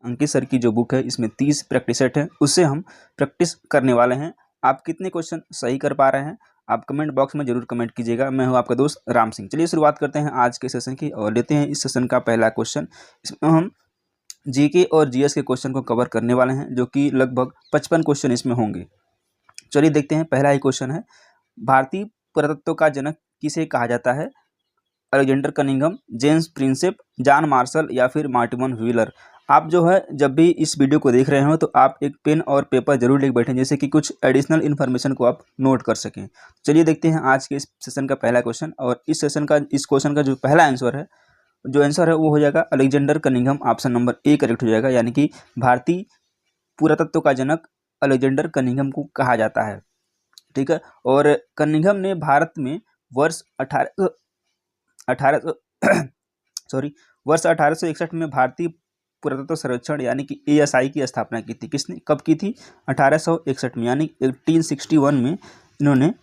अंकित sir की जो book है इसमें 30 प्रैक्टिस सेट है, उससे हम प्रैक्टिस करने वाले हैं। आप कितने क्वेश्चन सही कर पा रहे हैं आप कमेंट बॉक्स में जरूर कमेंट कीजिएगा। मैं हूं आपका दोस्त राम सिंह। चलिए शुरुआत करते हैं आज के सेशन की और लेते हैं इस सेशन का पहला क्वेश्चन। इसमें हम जीके और जीएस के क्वेश्चन को कवर करने वाले हैं, जो कि लगभग 55 क्वेश्चन इसमें होंगे। चलिए देखते हैं, पहला ही क्वेश्चन है, भारतीय पुरातत्व का जनक किसे कहा जाता है? Alexander Cunningham, James Prinsep, John Marshall या फिर मार्टिन व्हीलर। आप जो है जब भी इस वीडियो को देख रहे हो तो आप एक पेन और पेपर जरूर लेकर बैठें, जैसे कि कुछ एडिशनल इन्फॉर्मेशन को आप नोट कर सकें। चलिए देखते हैं आज के इस सेशन का पहला क्वेश्चन, और इस क्वेश्चन का जो पहला आंसर है, जो आंसर है वो हो जाएगा Alexander Cunningham. Option number A correct हो जाएगा, यानी कि भारतीय पुरातत्व का जनक अलेक्जेंडर कनिंघम को कहा जाता है। ठीक है, और कनिंघम ने भारत में वर्ष 1861 में भारतीय पुरातत्व सर्वेक्षण यानी कि ASI की स्थापना की थी। किसने, कब की थी? 1861 में, यानी 1861 में इन्होंने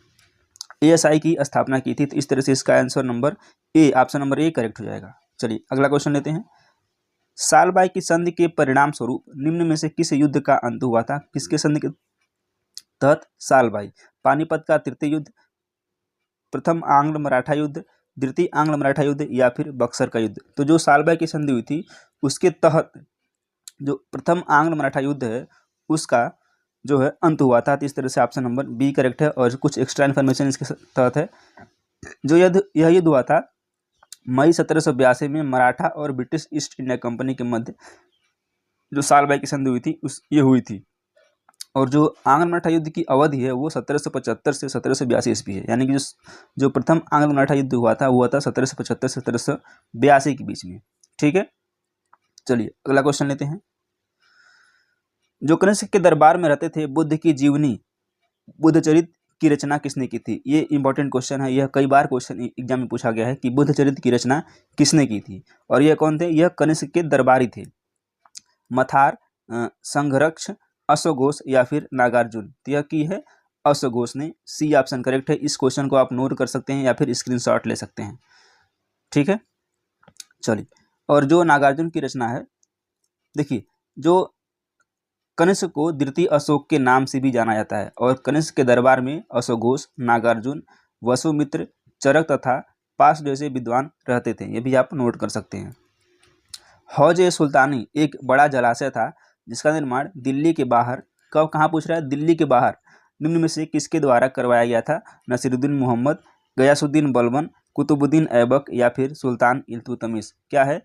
ASI की स्थापना की थी। तो इस तरह से इसका answer number A, option number A correct हो जाएगा। चलिए अगला क्वेश्चन लेते हैं। सालबाई की संधि के परिणाम स्वरूप निम्न में से किस युद्ध का अंत हुआ था? किसके संधि के तहत? सालबाई। पानीपत का तृतीय युद्ध, प्रथम आंग्ल मराठा युद्ध, द्वितीय आंग्ल मराठा युद्ध या फिर बक्सर का युद्ध। तो जो सालबाई की संधि हुई थी उसके तहत जो प्रथम आंग्ल मराठा युद्ध है उसका जो है अंत हुआ था। तो इस तरह से ऑप्शन नंबर बी करेक्ट है, और कुछ एक्स्ट्रा इन्फॉर्मेशन इसके तहत है। यह युद्ध हुआ था मई 1782 में मराठा और ब्रिटिश ईस्ट इंडिया कंपनी के मध्य। जो सालबाई की संधि हुई थी ये हुई थी, और जो आंग्ल मराठा युद्ध की अवधि है वो 1775 से 1782 ईस्वी है, यानी कि जो प्रथम आंग्ल मराठा युद्ध हुआ था 1775 से 1782 के बीच में। ठीक है, चलिए अगला क्वेश्चन लेते हैं। जो कनिष्क के दरबार में रहते थे, बुद्ध की जीवनी बुद्धचरित की रचना किसने की थी? ये इंपॉर्टेंट क्वेश्चन है, यह कई बार क्वेश्चन एग्जाम में पूछा गया है कि बुद्धचरित की रचना किसने की थी, और यह कौन थे? यह कनिष्क के दरबारी थे। मथार, संघर्ष, अश्वघोष या फिर नागार्जुन। तो यह की है अश्वघोष ने। सी ऑप्शन करेक्ट है। इस क्वेश्चन को आप नोट कर सकते हैं या फिर स्क्रीनशॉट ले सकते हैं। ठीक है, चलिए, और जो नागार्जुन की रचना है, देखिए, जो कनिष्क को द्वितीय अशोक के नाम से भी जाना जाता है, और कनिष्क के दरबार में अश्वघोष, नागार्जुन, वसुमित्र, चरक तथा पास जैसे विद्वान रहते थे। ये भी आप नोट कर सकते हैं। हौज-ए-सुल्तानी एक बड़ा जलाशय था जिसका निर्माण दिल्ली के बाहर, कहाँ पूछ रहा है? दिल्ली के बाहर निम्न में से किसके द्वारा करवाया गया था? नसीरुद्दीन मोहम्मद, गयासुद्दीन बलबन, कुतुबुद्दीन ऐबक या फिर सुल्तान इल्तुतमिश। क्या है?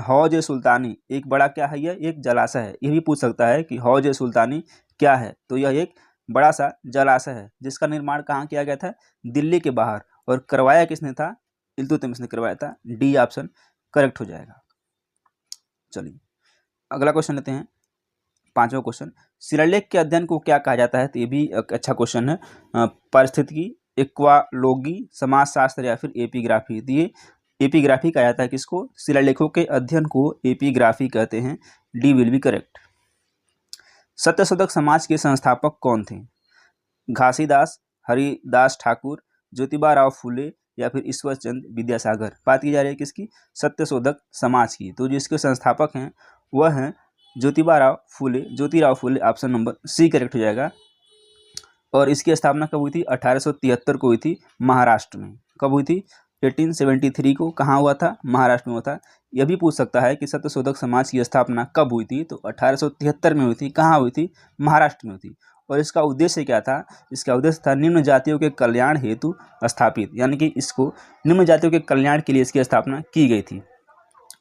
हौज-ए-सुल्तानी एक बड़ा क्या है? यह एक जलाशय है। यह भी पूछ सकता है कि हौज-ए-सुल्तानी क्या है? तो यह एक बड़ा सा जलाशय है जिसका निर्माण कहाँ किया गया था? दिल्ली के बाहर, और करवाया किसने था? इल्तुतमिश ने करवाया था। डी ऑप्शन करेक्ट हो जाएगा। चलिए अगला क्वेश्चन लेते हैं, पांचवा क्वेश्चन। शिलालेख के अध्ययन को क्या कहा जाता है? तो ये भी एक अच्छा क्वेश्चन है। पारिस्थितिकी, इक्वालोजी, समाजशास्त्र या फिर एपिग्राफी। तो ये एपिग्राफी कहा जाता है किसको? शिलालेखों के अध्ययन को एपिग्राफी कहते हैं। D will be correct. Satyashodhak Samaj के संस्थापक कौन थे? घासीदास, हरिदास ठाकुर, ज्योतिबा राव फूले या फिर ईश्वर चंद्र विद्यासागर। बात की जा रही है किसकी? सत्यशोधक समाज की। तो जिसके संस्थापक हैं वह हैं ज्योतिबा राव फूले। ऑप्शन नंबर सी करेक्ट हो जाएगा। और इसकी स्थापना कब हुई थी? 1873 को हुई थी, महाराष्ट्र में। कब हुई थी? 1873 को। कहाँ हुआ था? महाराष्ट्र में हुआ था। यह भी पूछ सकता है कि सत्यशोधक समाज की स्थापना कब हुई थी? तो 1873 में हुई थी। कहाँ हुई थी? महाराष्ट्र में हुई थी। और इसका उद्देश्य क्या था? इसका उद्देश्य था निम्न जातियों के कल्याण हेतु स्थापित, यानी कि इसको निम्न जातियों के कल्याण के लिए इसकी स्थापना की गई थी।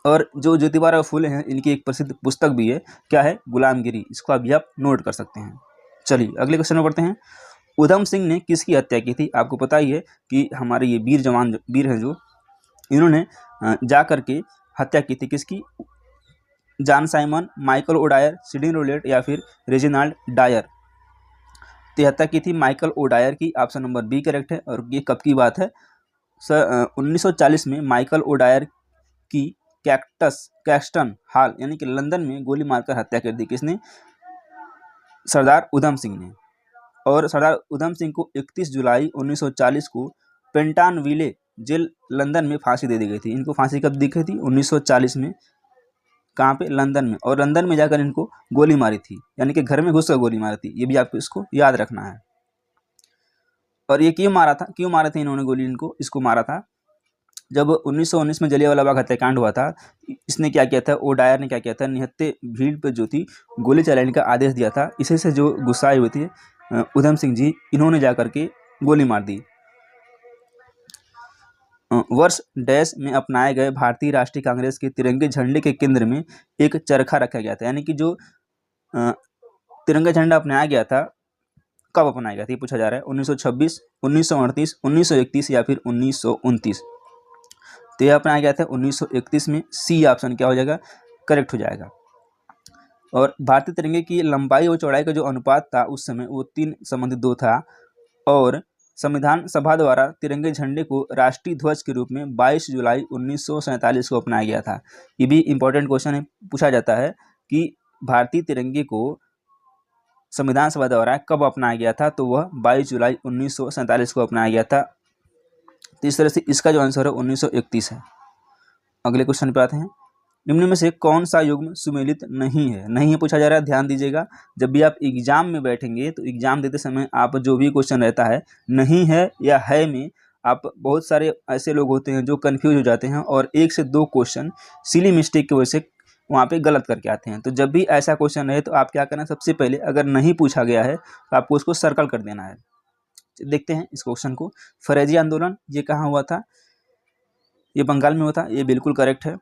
और जो ज्योतिबा राव फूले हैं इनकी एक प्रसिद्ध पुस्तक भी है, क्या है? गुलामगिरी। इसको अभी आप नोट कर सकते हैं। चलिए अगले क्वेश्चन में पढ़ते हैं। उधम सिंह ने किसकी हत्या की थी? आपको पता ही है कि हमारे ये वीर हैं जो, इन्होंने जा करके हत्या की थी किसकी? John Simon, Michael O'Dwyer, Sidney Rowlatt या फिर रेजिनाल्ड डायर। तो हत्या की थी माइकल ओडायर की। ऑप्शन नंबर बी करेक्ट है। और ये कब की बात है? 1940 में माइकल ओडायर की कैक्सटन हॉल यानी कि लंदन में गोली मारकर हत्या कर दी। किसने? सरदार उधम सिंह ने। और सरदार उधम सिंह को 31 जुलाई 1940 को पेंटानविले जेल लंदन में फांसी दे दी गई थी। इनको फांसी कब दी गई थी? 1940 में कहाँ पे? लंदन में। और लंदन में जाकर इनको गोली मारी थी, यानी कि घर में घुसकर गोली मारी थी। ये भी आपको इसको याद रखना है। और ये क्यों मारा था, क्यों मारे थे इन्होंने गोली इनको? इसको मारा था जब 1919 में जलियांवाला बाग हत्याकांड हुआ था। इसने क्या किया था, ओडायर ने क्या किया था, निहत्थे भीड़ पे जो थी गोली चलाने का आदेश दिया था। इसी से जो गुस्साए हुए थे उधम सिंह जी, इन्होंने जाकर के गोली मार दी। वर्ष डैश में अपनाए गए भारतीय राष्ट्रीय कांग्रेस के तिरंगे झंडे के केंद्र में एक चरखा रखा गया था। यानी कि जो तिरंगा झंडा अपनाया गया था, कब अपनाया गया था ये पूछा जा रहा है। 1926, 1938, 1931 या फिर 1929। तो यह अपनाया गया था 1931 में। सी ऑप्शन क्या हो जाएगा? करेक्ट हो जाएगा। और भारतीय तिरंगे की लंबाई और चौड़ाई का जो अनुपात था उस समय वो 3:2 था। और संविधान सभा द्वारा तिरंगे झंडे को राष्ट्रीय ध्वज के रूप में 22 जुलाई 1947 को अपनाया गया था। ये भी इंपॉर्टेंट क्वेश्चन है, पूछा जाता है कि भारतीय तिरंगे को संविधान सभा द्वारा कब अपनाया गया था, तो वह 22 जुलाई 1947 को अपनाया गया था। तो इस तरह से इसका जो आंसर है 1931 है। अगले क्वेश्चन पे आते हैं। निम्न में से कौन सा युग्म सुमेलित नहीं है? नहीं है पूछा जा रहा है, ध्यान दीजिएगा। जब भी आप एग्जाम में बैठेंगे तो एग्जाम देते समय आप जो भी क्वेश्चन रहता है नहीं है या है में, आप बहुत सारे ऐसे लोग होते हैं जो कन्फ्यूज हो जाते हैं और 1 से 2 क्वेश्चन सिली मिस्टेक की वजह से वहाँ पे गलत करके आते हैं। तो जब भी ऐसा क्वेश्चन रहे तो आप क्या करना, सबसे पहले अगर नहीं पूछा गया है तो आपको उसको सर्कल कर देना है। देखते हैं इस क्वेश्चन को। फरेजी आंदोलन ये कहाँ हुआ था? ये बंगाल में हुआ था, ये बिल्कुल करेक्ट है।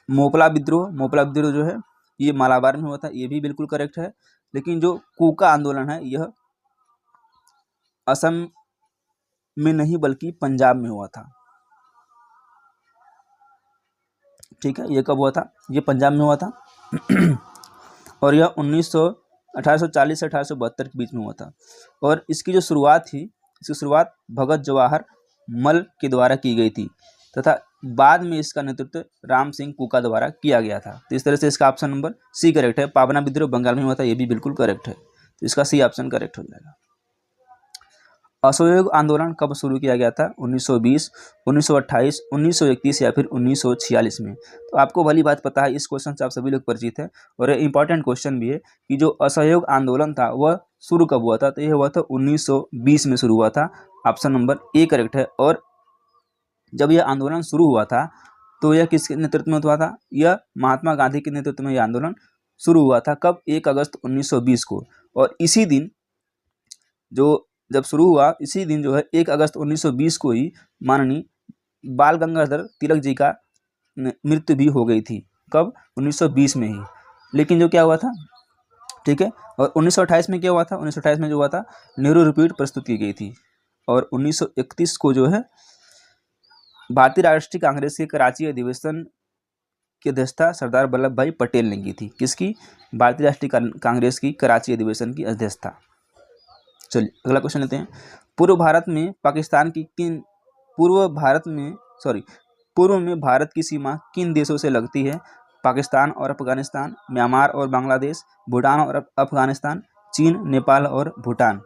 मोपला विद्रोह जो है ये मालाबार में हुआ था, ये भी बिल्कुल करेक्ट है। लेकिन जो कूका आंदोलन है यह असम में नहीं बल्कि पंजाब में हुआ था। ठीक है, ये कब हुआ था? ये पंजाब में हुआ था और यह 1840 से 1872 के बीच में हुआ था। और इसकी जो शुरुआत थी, इसकी शुरुआत भगत जवाहर मल के द्वारा की गई थी तथा बाद में इसका नेतृत्व राम सिंह कूका द्वारा किया गया था। तो इस तरह से इसका ऑप्शन नंबर सी करेक्ट है। पाबना विद्रोह बंगाल में हुआ था, ये भी बिल्कुल करेक्ट है। तो इसका सी ऑप्शन करेक्ट हो जाएगा। असहयोग आंदोलन कब शुरू किया गया था? 1920, 1928, 1931 या फिर 1946 में। तो आपको भली बात पता है, इस क्वेश्चन से आप सभी लोग परिचित हैं और इंपॉर्टेंट क्वेश्चन भी है कि जो असहयोग आंदोलन था वह शुरू कब हुआ था? तो यह हुआ था 1920 में शुरू हुआ था। ऑप्शन नंबर ए करेक्ट है। और जब यह आंदोलन शुरू हुआ था तो यह किसके नेतृत्व में हुआ था? यह महात्मा गांधी के नेतृत्व में यह आंदोलन शुरू हुआ था। कब? 1 अगस्त 1920 को। और इसी दिन जब शुरू हुआ, इसी दिन जो है 1 अगस्त 1920 को ही माननीय बाल गंगाधर तिलक जी का मृत्यु भी हो गई थी। कब? 1920 में ही। लेकिन जो क्या हुआ था, ठीक है, और 1928 में क्या हुआ था? 1928 में जो हुआ था नेहरू रिपीट प्रस्तुत की गई थी। और 1931 को जो है भारतीय राष्ट्रीय कांग्रेस के कराची अधिवेशन की अध्यक्षता सरदार वल्लभ भाई पटेल ने की थी। किसकी? भारतीय राष्ट्रीय कांग्रेस की कराची अधिवेशन की अध्यक्षता। चलिए अगला क्वेश्चन लेते हैं। पूर्व में भारत की सीमा किन देशों से लगती है? पाकिस्तान और अफगानिस्तान, म्यांमार और बांग्लादेश, भूटान और अफगानिस्तान, चीन, नेपाल और भूटान।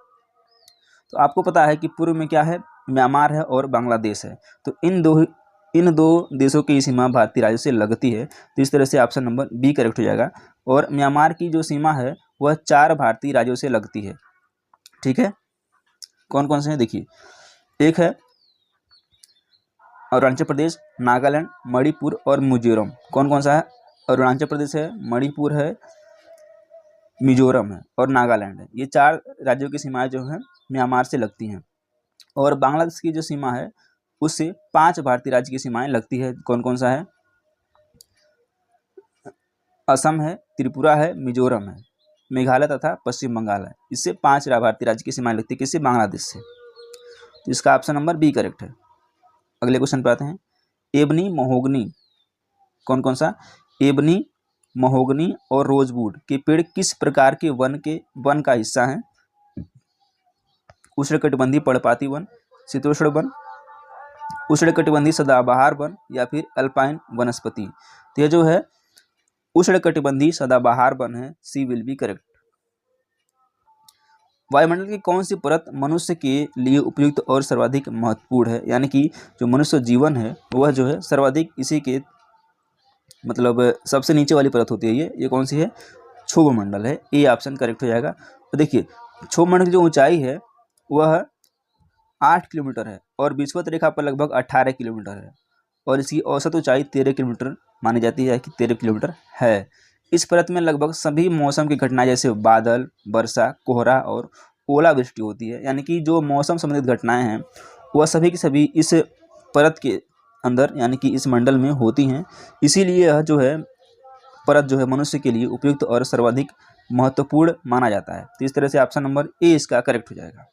तो आपको पता है कि पूर्व में क्या है? म्यांमार है और बांग्लादेश है। तो इन दो देशों की सीमा भारतीय राज्यों से लगती है। तो इस तरह से ऑप्शन नंबर बी करेक्ट हो जाएगा। और म्यांमार की जो सीमा है वह 4 भारतीय राज्यों से लगती है। ठीक है, कौन कौन से हैं देखिए। एक है अरुणाचल प्रदेश, नागालैंड, मणिपुर और मिजोरम। कौन कौन सा है? अरुणाचल प्रदेश है, मणिपुर है, मिजोरम है और नागालैंड है। ये 4 राज्यों की सीमाएं जो हैं म्यांमार से लगती हैं। और बांग्लादेश की जो सीमा है उससे 5 भारतीय राज्य की सीमाएं लगती है। कौन कौन सा है? असम है, त्रिपुरा है, मिजोरम है, मेघालय तथा पश्चिम बंगाल है। इससे 5 भारतीय राज्य की सीमाएं लगती है। किससे? बांग्लादेश से। तो इसका ऑप्शन नंबर बी करेक्ट है। अगले क्वेश्चन पे आते हैं। एबनी, महोगनी, कौन कौन सा? एबनी, महोगनी और रोजवुड के पेड़ किस प्रकार के वन का हिस्सा है? उष्णकटिबंधीय पर्णपाती वन, शीतोष्ण वन, उष्णकटिबंधीय सदाबहार वन या फिर अल्पाइन वनस्पति। तो यह जो है उष्णकटिबंधीय सदाबहार वन है। सी विल बी करेक्ट। वायुमंडल की कौन सी परत मनुष्य के लिए उपयुक्त और सर्वाधिक महत्वपूर्ण है? यानी कि जो मनुष्य जीवन है वह जो है सर्वाधिक इसी के मतलब सबसे नीचे वाली परत होती है ये कौन सी है, क्षोभ मंडल है। ए ऑप्शन करेक्ट हो जाएगा। तो देखिए क्षोभ मंडल की जो ऊंचाई है वह 8 किलोमीटर है और विषुवत रेखा पर लगभग 18 किलोमीटर है और इसकी औसत ऊंचाई 13 किलोमीटर मानी जाती है कि 13 किलोमीटर है। इस परत में लगभग सभी मौसम की घटनाएं जैसे बादल, वर्षा, कोहरा और ओलावृष्टि होती है, यानी कि जो मौसम संबंधित घटनाएं हैं वह सभी की सभी इस परत के अंदर यानी कि इस मंडल में होती हैं। इसीलिए यह जो है परत जो है मनुष्य के लिए उपयुक्त और सर्वाधिक महत्वपूर्ण माना जाता है। तो इस तरह से ऑप्शन नंबर ए इसका करेक्ट हो जाएगा।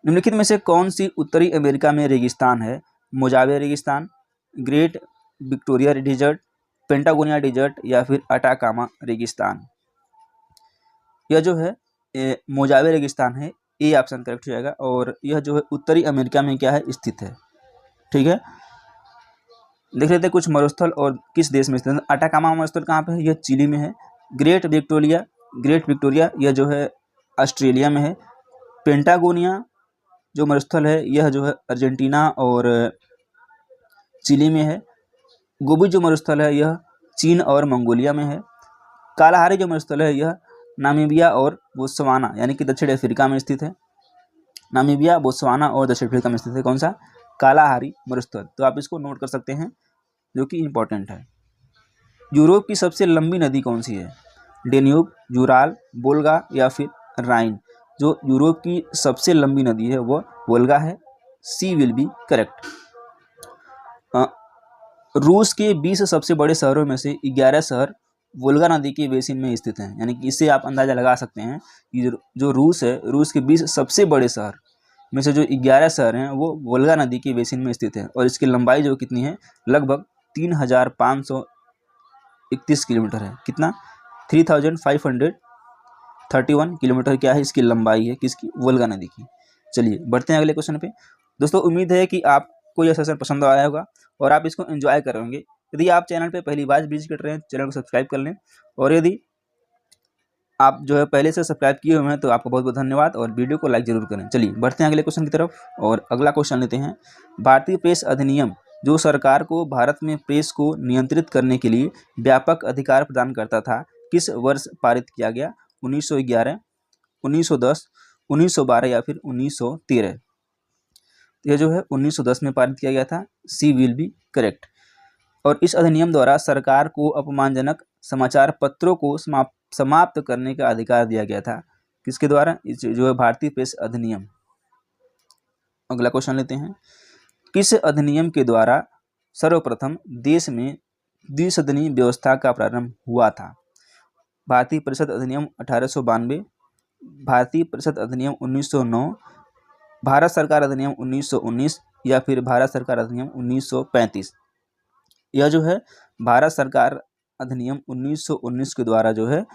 निम्नलिखित में से कौन सी उत्तरी अमेरिका में रेगिस्तान है? मोजावे रेगिस्तान, Great Victoria desert, Patagonia desert या फिर अटाकामा रेगिस्तान? यह जो है मोजावे रेगिस्तान है। ए ऑप्शन करेक्ट हो जाएगा और यह जो है उत्तरी अमेरिका में क्या है स्थित है। ठीक है, देख लेते हैं कुछ मरुस्थल और किस देश में स्थित है। अटाकामा मरुस्थल कहाँ पे है? यह चिली में है। ग्रेट विक्टोरिया यह जो है ऑस्ट्रेलिया में है। पेंटागोनिया जो मरुस्थल है यह जो है अर्जेंटीना और चिली में है। गोबी जो मरुस्थल है यह चीन और मंगोलिया में है। कालाहारी जो मरुस्थल है यह नामीबिया और बोत्सवाना यानी कि दक्षिण अफ्रीका में स्थित है। नामीबिया, बोत्सवाना और दक्षिण अफ्रीका में स्थित है कौन सा? कालाहारी मरुस्थल। तो आप इसको नोट कर सकते हैं जो कि इम्पोर्टेंट है। यूरोप की सबसे लंबी नदी कौन सी है? डेन्यूब, यूराल, वोल्गा या फिर राइन? जो यूरोप की सबसे लंबी नदी है वह वोल्गा है। सी विल बी करेक्ट। रूस के 20 सबसे बड़े शहरों में से 11 शहर वोल्गा नदी के बेसिन में स्थित हैं, यानी कि इससे आप अंदाजा लगा सकते हैं कि जो रूस है, रूस के 20 सबसे बड़े शहर में से जो 11 शहर हैं वो वोल्गा नदी के बेसिन में स्थित हैं और इसकी लंबाई जो कितनी है? लगभग 3531 किलोमीटर है। कितना? 3531 किलोमीटर क्या है इसकी लंबाई है, किसकी? वोल्गा नदी की। चलिए बढ़ते हैं अगले क्वेश्चन पे। दोस्तों उम्मीद है कि आपको यह सेशन पसंद आया होगा और आप इसको एंजॉय करेंगे। यदि आप चैनल पे पहली बार विजिट कर रहे हैं चैनल को सब्सक्राइब कर लें और यदि आप जो है पहले से सब्सक्राइब किए हुए हैं तो आपको बहुत बहुत धन्यवाद और वीडियो को लाइक जरूर करें। चलिए बढ़ते हैं अगले क्वेश्चन की तरफ और अगला क्वेश्चन लेते हैं। भारतीय प्रेस अधिनियम जो सरकार को भारत में प्रेस को नियंत्रित करने के लिए व्यापक अधिकार प्रदान करता था किस वर्ष पारित किया गया? 1911, 1910, 1912 या फिर 1913? यह जो है 1910 में पारित किया गया था। सी विल बी करेक्ट। और इस अधिनियम द्वारा सरकार को अपमानजनक समाचार पत्रों को समाप्त करने का अधिकार दिया गया था। किसके द्वारा? जो है भारतीय प्रेस अधिनियम। अगला क्वेश्चन लेते हैं। किस अधिनियम के द्वारा सर्वप्रथम देश में द्विसदनीय व्यवस्था का प्रारंभ हुआ था? भारतीय परिषद अधिनियम 1892, भारतीय परिषद अधिनियम 1909, भारत सरकार अधिनियम 1919 या फिर भारत सरकार अधिनियम 1935? यह जो है भारत सरकार अधिनियम 1919 के द्वारा जो है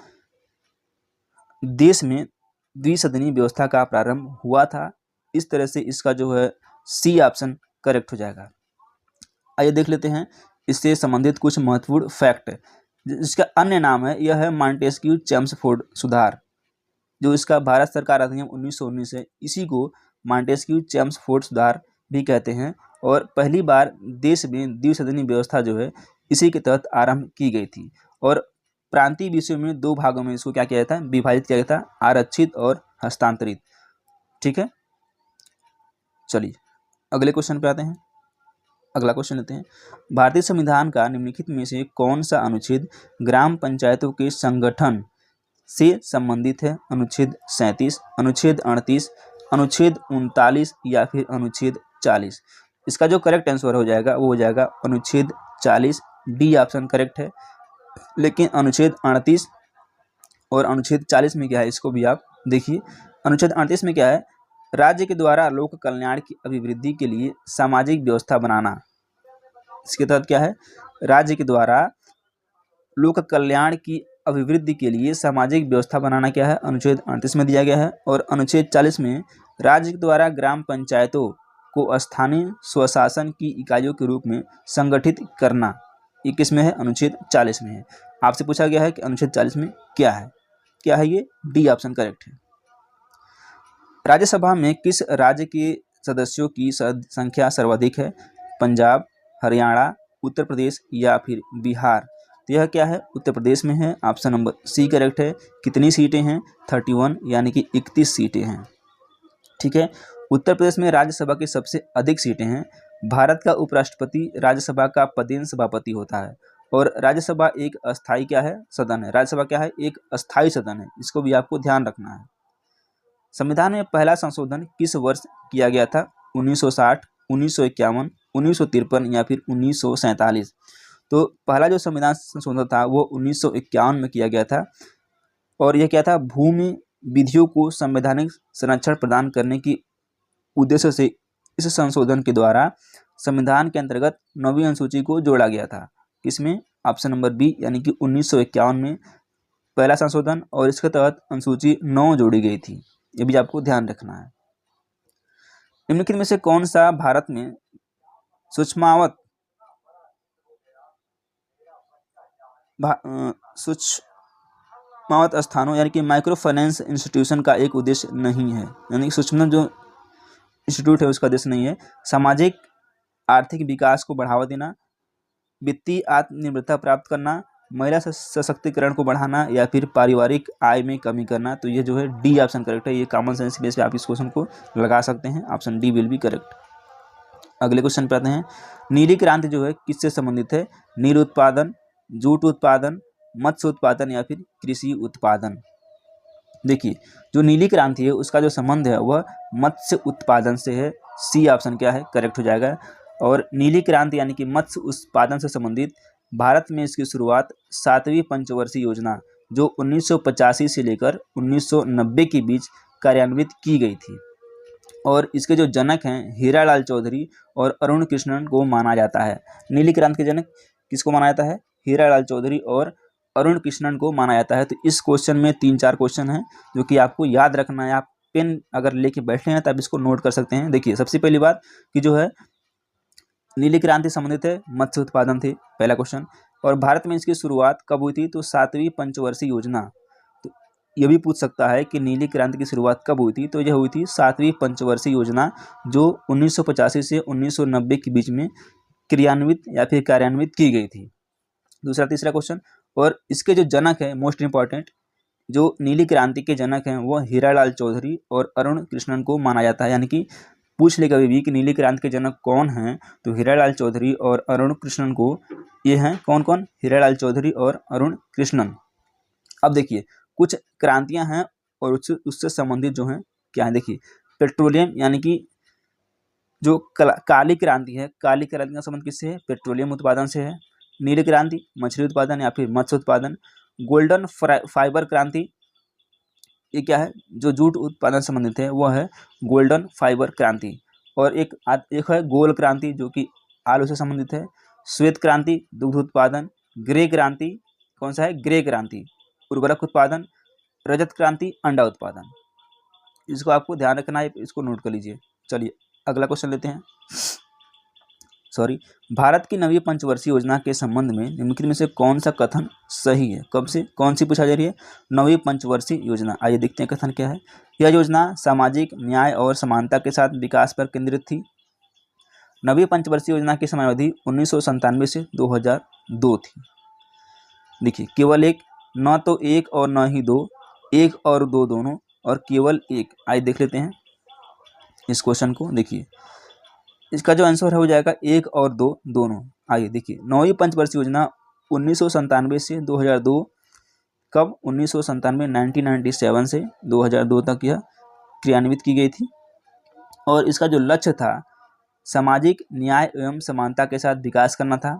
देश में द्विसदनीय व्यवस्था का प्रारंभ हुआ था। इस तरह से इसका जो है सी ऑप्शन करेक्ट हो जाएगा। आइए देख लेते हैं इससे संबंधित कुछ महत्वपूर्ण फैक्ट। जिसका अन्य नाम है यह है मॉन्टेस्क्यू चेम्सफोर्ड सुधार। जो इसका भारत सरकार अधिनियम 1919 है इसी को मॉन्टेस्क्यू चेम्सफोर्ड सुधार भी कहते हैं और पहली बार देश में द्विसदनीय व्यवस्था जो है इसी के तहत आरंभ की गई थी और प्रांतीय विषयों में 2 भागों में इसको क्या किया जाता है? विभाजित किया गया था, आरक्षित और हस्तांतरित। ठीक है, चलिए अगले क्वेश्चन पे आते हैं। अगला क्वेश्चन लेते हैं। भारतीय संविधान का निम्नलिखित में से कौन सा अनुच्छेद ग्राम पंचायतों के संगठन से संबंधित है? अनुच्छेद 37, अनुच्छेद 38, अनुच्छेद 39 या फिर अनुच्छेद 40? इसका जो करेक्ट आंसर हो जाएगा वो हो जाएगा अनुच्छेद 40। डी ऑप्शन करेक्ट है। लेकिन अनुच्छेद 38 और अनुच्छेद 40 में क्या है इसको भी आप देखिए। अनुच्छेद 38 में क्या है? राज्य के द्वारा लोक कल्याण की अभिवृद्धि के लिए सामाजिक व्यवस्था बनाना। इसके तहत क्या है? राज्य के द्वारा लोक कल्याण की अभिवृद्धि के लिए सामाजिक व्यवस्था बनाना क्या है? अनुच्छेद 38 में दिया गया है। और अनुच्छेद 40 में राज्य के द्वारा ग्राम पंचायतों को स्थानीय स्वशासन की इकाइयों के रूप में संगठित करना, ये किस में है? अनुच्छेद 40 में है। आपसे पूछा गया है कि अनुच्छेद 40 में क्या है? क्या है ये? डी ऑप्शन करेक्ट है। राज्यसभा में किस राज्य के सदस्यों की संख्या सर्वाधिक है? पंजाब, हरियाणा, उत्तर प्रदेश या फिर बिहार? तो यह क्या है, उत्तर प्रदेश में है। ऑप्शन नंबर सी करेक्ट है। कितनी सीटें हैं? 31 यानी कि 31 सीटें हैं। ठीक है, उत्तर प्रदेश में राज्यसभा की सबसे अधिक सीटें हैं। भारत का उपराष्ट्रपति राज्यसभा का पदेन सभापति होता है और राज्यसभा एक अस्थायी क्या है, सदन है। राज्यसभा क्या है, एक अस्थायी सदन है। इसको भी आपको ध्यान रखना है। संविधान में पहला संशोधन किस वर्ष किया गया था? 1960, 1951, 1953 या फिर 1947? तो पहला जो संविधान संशोधन था वो 1951 में किया गया था और यह क्या था, भूमि विधियों को संवैधानिक संरक्षण प्रदान करने की उद्देश्य से इस संशोधन के द्वारा संविधान के अंतर्गत 9वीं अनुसूची को जोड़ा गया था। किसमें? ऑप्शन नंबर बी यानी कि 1951 में पहला संशोधन और इसके तहत अनुसूची 9 जोड़ी गई थी। ये भी आपको ध्यान रखना है। निम्नलिखित में से कौन सा भारत में सूक्ष्मावत स्थानों यानी कि माइक्रो फाइनेंस इंस्टीट्यूशन का एक उद्देश्य नहीं है, यानी कि सूक्ष्म जो इंस्टीट्यूट है उसका उद्देश्य नहीं है सामाजिक आर्थिक विकास को बढ़ावा देना, वित्तीय आत्मनिर्भरता प्राप्त करना, महिला सशक्तिकरण को बढ़ाना या फिर पारिवारिक आय में कमी करना। तो ये जो है डी ऑप्शन करेक्ट है। ये कॉमन सेंस बेस पे आप इस क्वेश्चन को लगा सकते हैं। Option D will be correct. अगले क्वेश्चन पे आते हैं। नीली क्रांति जो है किससे संबंधित है? नील उत्पादन, जूट उत्पादन, मत्स्य उत्पादन या फिर कृषि उत्पादन? देखिए, जो नीली क्रांति है उसका जो संबंध है वह मत्स्य उत्पादन से है। सी ऑप्शन क्या है, करेक्ट हो जाएगा। और नीली क्रांति यानी कि मत्स्य उत्पादन से संबंधित भारत में इसकी शुरुआत 7वीं पंचवर्षीय योजना जो 1985 से लेकर 1990 के बीच कार्यान्वित की गई थी और इसके जो जनक हैं हीरालाल चौधरी और अरुण कृष्णन को माना जाता है। नीली क्रांति के जनक किसको माना जाता है? हीरालाल चौधरी और अरुण कृष्णन को माना जाता है। तो इस क्वेश्चन में 3-4 क्वेश्चन हैं जो कि आपको याद रखना है। आप पेन अगर लेके बैठे हैं तब इसको नोट कर सकते हैं। देखिए, सबसे पहली बात कि जो है नीली क्रांति संबंधित है मत्स्य उत्पादन थी, पहला क्वेश्चन। और भारत में इसकी शुरुआत कब हुई थी? तो 7वीं पंचवर्षीय योजना। तो ये भी पूछ सकता है कि नीली क्रांति की शुरुआत कब हुई थी? तो यह हुई थी 7वीं पंचवर्षीय योजना जो 1985 से 1990 के बीच में क्रियान्वित या फिर कार्यान्वित की गई थी। दूसरा तीसरा क्वेश्चन, और इसके जो जनक है मोस्ट इंपॉर्टेंट, जो नीली क्रांति के जनक हैं वो हीरालाल चौधरी और अरुण कृष्णन को माना जाता है। यानी कि पूछ ले कभी भी कि नीली क्रांति के जनक कौन हैं, तो हीरालाल चौधरी और अरुण कृष्णन को, ये हैं कौन कौन? हीरालाल चौधरी और अरुण कृष्णन। अब देखिए, कुछ क्रांतियां हैं और उससे संबंधित जो हैं क्या है। देखिए, पेट्रोलियम यानी कि जो काली क्रांति है, काली क्रांति का संबंध किससे है? पेट्रोलियम उत्पादन से है। नीली क्रांति मछली उत्पादन या फिर मत्स्य उत्पादन। गोल्डन फाइबर क्रांति, ये क्या है? जो जूट उत्पादन संबंधित है वो है गोल्डन फाइबर क्रांति। और एक है गोल क्रांति जो कि आलू से संबंधित है। श्वेत क्रांति दुग्ध उत्पादन। ग्रे क्रांति कौन सा है? ग्रे क्रांति उर्वरक उत्पादन। रजत क्रांति अंडा उत्पादन। इसको आपको ध्यान रखना है, इसको नोट कर लीजिए। चलिए अगला क्वेश्चन लेते हैं। भारत की 9वीं पंचवर्षीय योजना के संबंध में निम्नलिखित में से कौन सा कथन सही है? कब से कौन सी पूछा जा रही है? 9वीं पंचवर्षीय योजना। आइए देखते हैं कथन क्या है। यह योजना सामाजिक न्याय और समानता के साथ विकास पर केंद्रित थी। 9वीं पंचवर्षीय योजना की समयावधि 1997 से 2002 थी। देखिए, केवल एक, न तो एक और न ही दो, एक और दो दोनों, और केवल एक। आइए देख लेते हैं इस क्वेश्चन को। देखिए, इसका जो आंसर हो जाएगा एक और दो दोनों। आइए देखिए, 9वीं पंचवर्षीय योजना 1997 से 2002, कब? 1997 1997 से 2002 तक यह क्रियान्वित की गई थी। और इसका जो लक्ष्य था सामाजिक न्याय एवं समानता के साथ विकास करना था,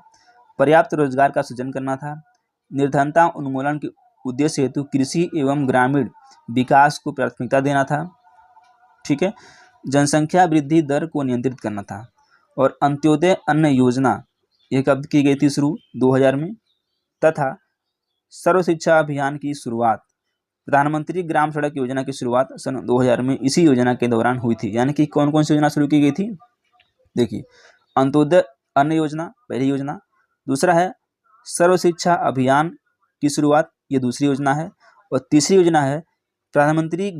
पर्याप्त रोजगार का सृजन करना था, निर्धनता उन्मूलन के उद्देश्य हेतु कृषि एवं ग्रामीण विकास को प्राथमिकता देना था। ठीक है, जनसंख्या वृद्धि दर को नियंत्रित करना था। और अंत्योदय अन्न योजना यह कब की गई थी? शुरू 2000 में। तथा सर्व शिक्षा अभियान की शुरुआत, प्रधानमंत्री ग्राम सड़क योजना की शुरुआत सन 2000 में इसी योजना के दौरान हुई थी। यानी कि कौन कौन सी योजना शुरू की गई थी? देखिए, अंत्योदय अन्न योजना पहली योजना, दूसरा है सर्व शिक्षा अभियान की शुरुआत, ये दूसरी योजना है। और तीसरी योजना है प्रधानमंत्री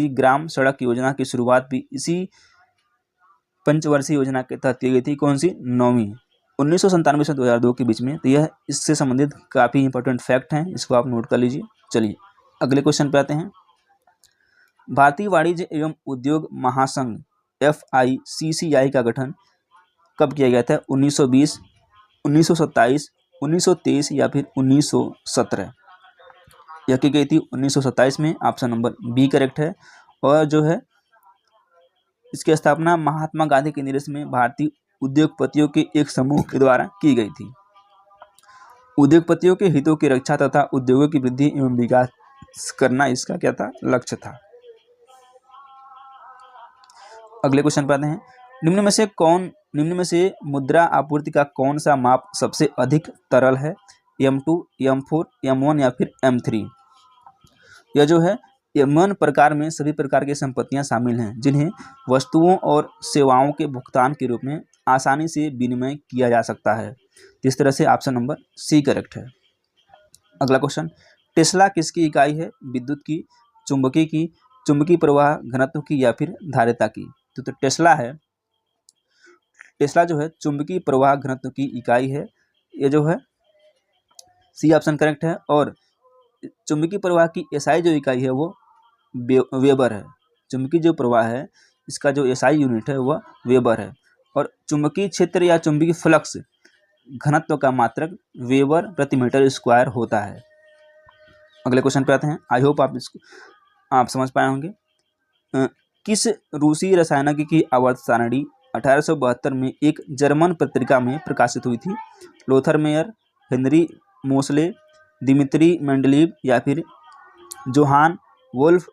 ग्राम सड़क योजना की शुरुआत भी इसी पंचवर्षीय योजना के तहत की गई थी। कौन सी? 9वीं। 1997 से 2002 के बीच में। तो यह इससे संबंधित काफ़ी इंपॉर्टेंट फैक्ट हैं, इसको आप नोट कर लीजिए। चलिए अगले क्वेश्चन पे आते हैं। भारतीय वाणिज्य एवं उद्योग महासंघ FICCI का गठन कब किया गया था? 1920, 1927, 1923 या फिर 1917? यह की गई थी 1927 में। ऑप्शन नंबर बी करेक्ट है। और जो है इसकी स्थापना महात्मा गांधी के निर्देशन में भारतीय उद्योगपतियों के एक समूह के द्वारा की गई थी। उद्योगपतियों के हितों की रक्षा तथा उद्योगों की वृद्धि एवं विकास करना इसका क्या था? लक्ष्य था। अगले क्वेश्चन पे आते हैं। निम्न में से मुद्रा आपूर्ति का कौन सा माप सबसे अधिक तरल है? M2, M4, M1 या फिर M3? यह जो है M1 प्रकार में सभी प्रकार की संपत्तियां शामिल हैं जिन्हें वस्तुओं और सेवाओं के भुगतान के रूप में आसानी से विनिमय किया जा सकता है। इस तरह से ऑप्शन नंबर सी करेक्ट है। अगला क्वेश्चन, टेस्ला किसकी इकाई है? विद्युत की, चुंबकीय की, चुंबकीय प्रवाह घनत्व की या फिर धारिता की? तो टेस्ला है, टेस्ला जो है चुंबकीय प्रवाह घनत्व की इकाई है। ये जो है सी ऑप्शन करेक्ट है। और चुंबकीय प्रवाह की एसआई जो इकाई है वो वेबर है। चुंबकीय जो प्रवाह है इसका जो एसआई यूनिट है वह वेबर है। और चुंबकीय क्षेत्र या चुंबकीय फ्लक्स घनत्व का मात्रक वेबर प्रति मीटर स्क्वायर होता है। अगले क्वेश्चन पे आते हैं। आई होप आप समझ पाए होंगे। किस रूसी रसायनज्ञ की आवर्त सारणी 1872 में एक जर्मन पत्रिका में प्रकाशित हुई थी? Lothar Meyer, Henry Mosle, Dmitry Mendeleev या फिर जोहान वोल्फ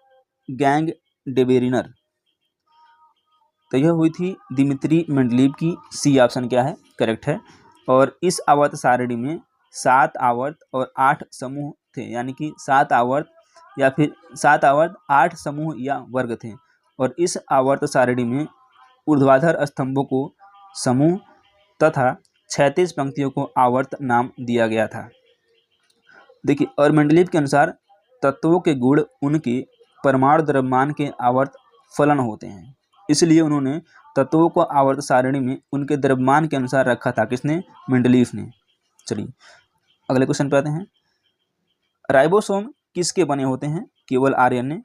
गैंग डेबेरिनर? तो यह हुई थी दिमित्री मेंडलीव की। सी ऑप्शन क्या है? करेक्ट है। और इस आवर्त सारणी में 7 आवर्त और 8 समूह थे, यानी कि 7 आवर्त या फिर 7 आवर्त 8 समूह या वर्ग थे। और इस आवर्त सारणी में ऊर्ध्वाधर स्तंभों को समूह तथा क्षैतिज पंक्तियों को आवर्त नाम दिया गया था। देखिए, और मेंडलीव के अनुसार तत्वों के गुण उनके परमाणु द्रव्यमान के आवर्त फलन होते हैं, इसलिए उन्होंने तत्वों को आवर्त सारणी में उनके द्रव्यमान के अनुसार रखा था। किसने? मेंडलीव ने। चलिए अगले क्वेश्चन पे आते हैं। राइबोसोम किसके बने होते हैं? केवल आरएनए,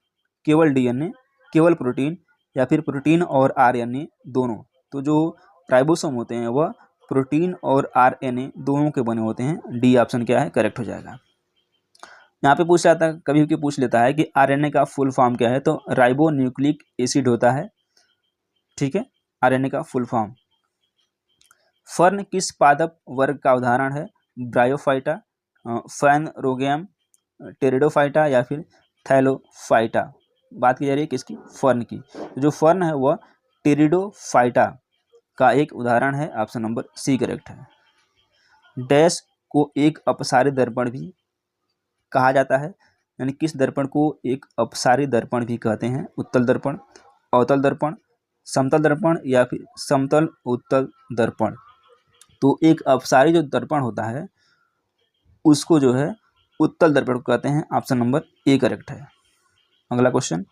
केवल डीएनए, केवल प्रोटीन या फिर प्रोटीन और आरएनए दोनों? तो जो राइबोसोम होते हैं वह प्रोटीन और आरएनए दोनों के बने होते हैं। डी ऑप्शन क्या है? करेक्ट हो जाएगा। यहाँ पे पूछ जाता है, कभी भी पूछ लेता है कि आरएनए का फुल फॉर्म क्या है? तो राइबो न्यूक्लिक एसिड होता है। ठीक है, आरएनए का फुल फॉर्म। फर्न किस पादप वर्ग का उदाहरण है? ब्रायोफाइटा, फैनरोगेम, टेरिडोफाइटा या फिर थैलोफाइटा? बात की जा रही है किसकी? फर्न की। जो फर्न है वह टेरिडोफाइटा का एक उदाहरण है। ऑप्शन नंबर सी करेक्ट है। डैश को एक अपसारी दर्पण भी कहा जाता है, यानी किस दर्पण को एक अपसारी दर्पण भी कहते हैं? उत्तल दर्पण, अवतल दर्पण, समतल दर्पण या फिर समतल उत्तल दर्पण? तो एक अपसारी जो दर्पण होता है उसको जो है उत्तल दर्पण को कहते हैं। ऑप्शन नंबर ए करेक्ट है। अगला क्वेश्चन,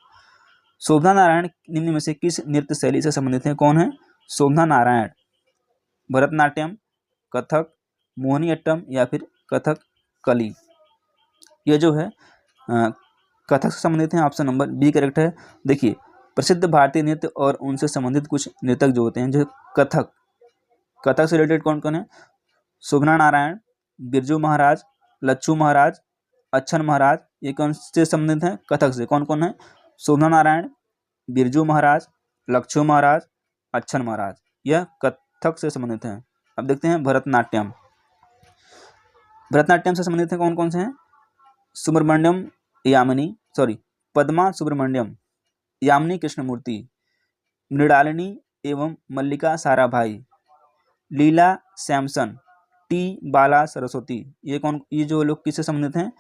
शोभना नारायण निम्न में से किस नृत्य शैली से संबंधित है? कौन है शोभना नारायण? भरतनाट्यम, कथक, मोहिनीअट्टम या फिर कथकली? यह जो है कथक से संबंधित है। ऑप्शन नंबर बी करेक्ट है। देखिए, प्रसिद्ध भारतीय नृत्य और उनसे संबंधित कुछ नृतक जो होते हैं, जो कथक से रिलेटेड कौन कौन है? शोभना नारायण, बिरजू महाराज, लच्छू महाराज, अच्छन महाराज। ये कौन से संबंधित हैं? कथक से। कौन कौन है? शोभना नारायण, बिरजू महाराज, लच्छू महाराज, अच्छन महाराज। यह कथक से संबंधित हैं। अब देखते हैं भरतनाट्यम। भरतनाट्यम से संबंधित है कौन कौन से हैं? सुब्रमण्यम यामिनी, पद्मा सुब्रमण्यम, यामिनी कृष्णमूर्ति, मृणालिनी एवं मल्लिका साराभाई, लीला सैमसन, टी बाला सरस्वती। ये जो लोग किससे संबंधित हैं?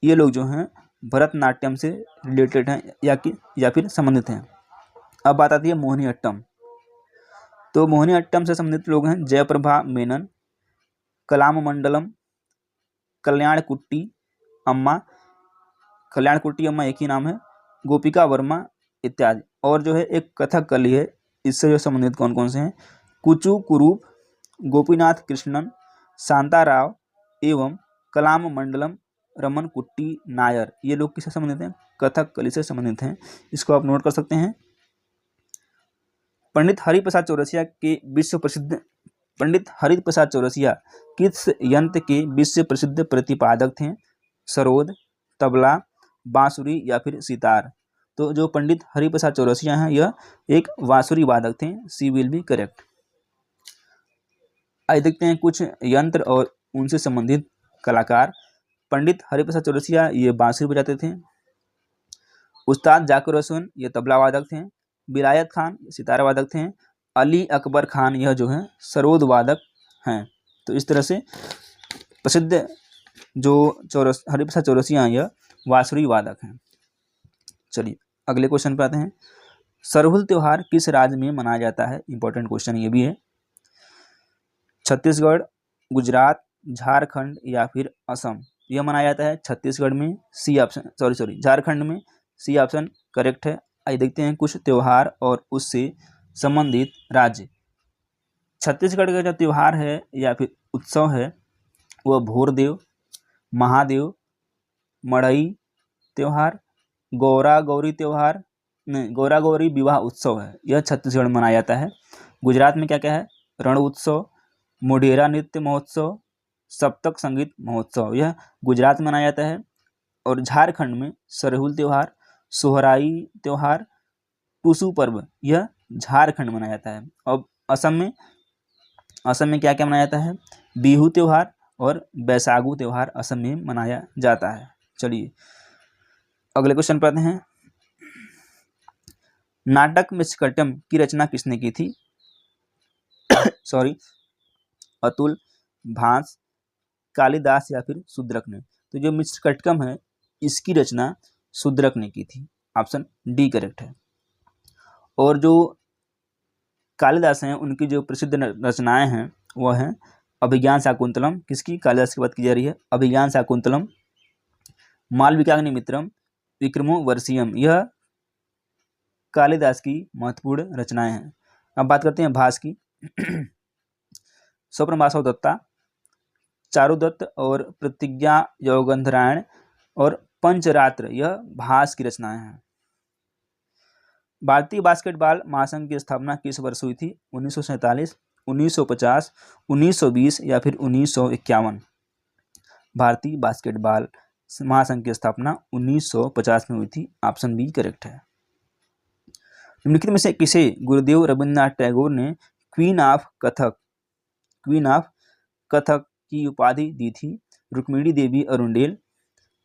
ये लोग जो हैं भरतनाट्यम से रिलेटेड हैं या फिर संबंधित हैं। अब बात आती है मोहिनीअट्टम। तो मोहिनीअट्टम से संबंधित लोग हैं जयप्रभा मेनन, कलामंडलम, कल्याणकुट्टी अम्मा एक ही नाम है, गोपिका वर्मा इत्यादि। और जो है एक कथकली है, इससे जो संबंधित कौन कौन से हैं? कुचु कुरूप, गोपीनाथ कृष्णन, शांताराव एवं कलाम मंडलम रमन कुट्टी नायर, ये लोग किससे संबंधित हैं? कथकली से संबंधित हैं। इसको आप नोट कर सकते हैं। पंडित हरिप्रसाद चौरसिया के विश्व प्रसिद्ध पंडित हरिप्रसाद चौरसिया किस यंत्र के विश्व प्रसिद्ध प्रतिपादक थे? सरोद, तबला, बांसुरी या फिर सितार। तो जो पंडित हरिप्रसाद चौरसिया हैं यह एक बांसुरी वादक थे। सी विल बी करेक्ट। आइए देखते हैं कुछ यंत्र और उनसे संबंधित कलाकार। पंडित हरिप्रसाद चौरसिया ये बांसुरी बजाते थे। उस्ताद जाकिर हुसैन ये तबला वादक थे। विलायत खान सितार वादक थे। अली अकबर खान यह जो है सरोद वादक हैं। तो इस तरह से प्रसिद्ध जो हरिप्रसाद चौरसिया यह बांसुरी वादक हैं। चलिए अगले क्वेश्चन पे आते हैं। सरहुल त्योहार किस राज्य में मनाया जाता है? इंपॉर्टेंट क्वेश्चन ये भी है। छत्तीसगढ़, गुजरात, झारखंड या फिर असम। यह मनाया जाता है छत्तीसगढ़ में। सी ऑप्शन झारखंड में। सी ऑप्शन करेक्ट है। आइए देखते हैं कुछ त्योहार और उससे संबंधित राज्य। छत्तीसगढ़ का जो त्योहार है या फिर उत्सव है वह भोरदेव, महादेव, मड़ई त्योहार, गौरा गौरी त्योहार नहीं गौरा गौरी विवाह उत्सव है। यह छत्तीसगढ़ में मनाया जाता है। गुजरात में क्या क्या है? रण उत्सव, मोढेरा नृत्य महोत्सव, सप्तक संगीत महोत्सव, यह गुजरात में मनाया जाता है। और झारखंड में सरहुल त्योहार, सोहराई त्योहार, टुसू पर्व, यह झारखंड में मनाया जाता है। अब असम में क्या क्या मनाया जाता है? बिहू त्योहार और बैसागु त्योहार असम में मनाया जाता है। चलिए अगले क्वेश्चन पर आते हैं। नाटक मृच्छकट्टम की रचना किसने की थी? अतुल, भांस, कालिदास या फिर शूद्रक ने। तो जो मृच्छकट्टम है इसकी रचना शूद्रक ने की थी। ऑप्शन डी करेक्ट है। और जो कालिदास हैं उनकी जो प्रसिद्ध रचनाएं हैं वह हैं अभिज्ञान शाकुंतलम। किसकी? कालिदास की बात की जा रही है। अभिज्ञान शाकुंतलम, मालविकाग्निमित्रम, विक्रमोर्वशीयम, यह कालिदास की महत्वपूर्ण रचनाएं हैं। अब बात करते हैं भास की। स्वप्रभाषव दत्ता, चारुदत्त और प्रतिज्ञा योगंधरायण और पंचरात्र, यह भास की रचनाएं हैं। भारतीय बास्केटबॉल महासंघ की स्थापना किस वर्ष हुई थी? 1947, 1950, 1920 या फिर 1951। भारतीय बास्केटबॉल महासंघ की स्थापना 1950 में हुई थी। ऑप्शन बी करेक्ट है। निम्नलिखित में से किसे गुरुदेव रविन्द्रनाथ टैगोर ने क्वीन ऑफ कथक की उपाधि दी थी? रुक्मिणी देवी अरुंडेल,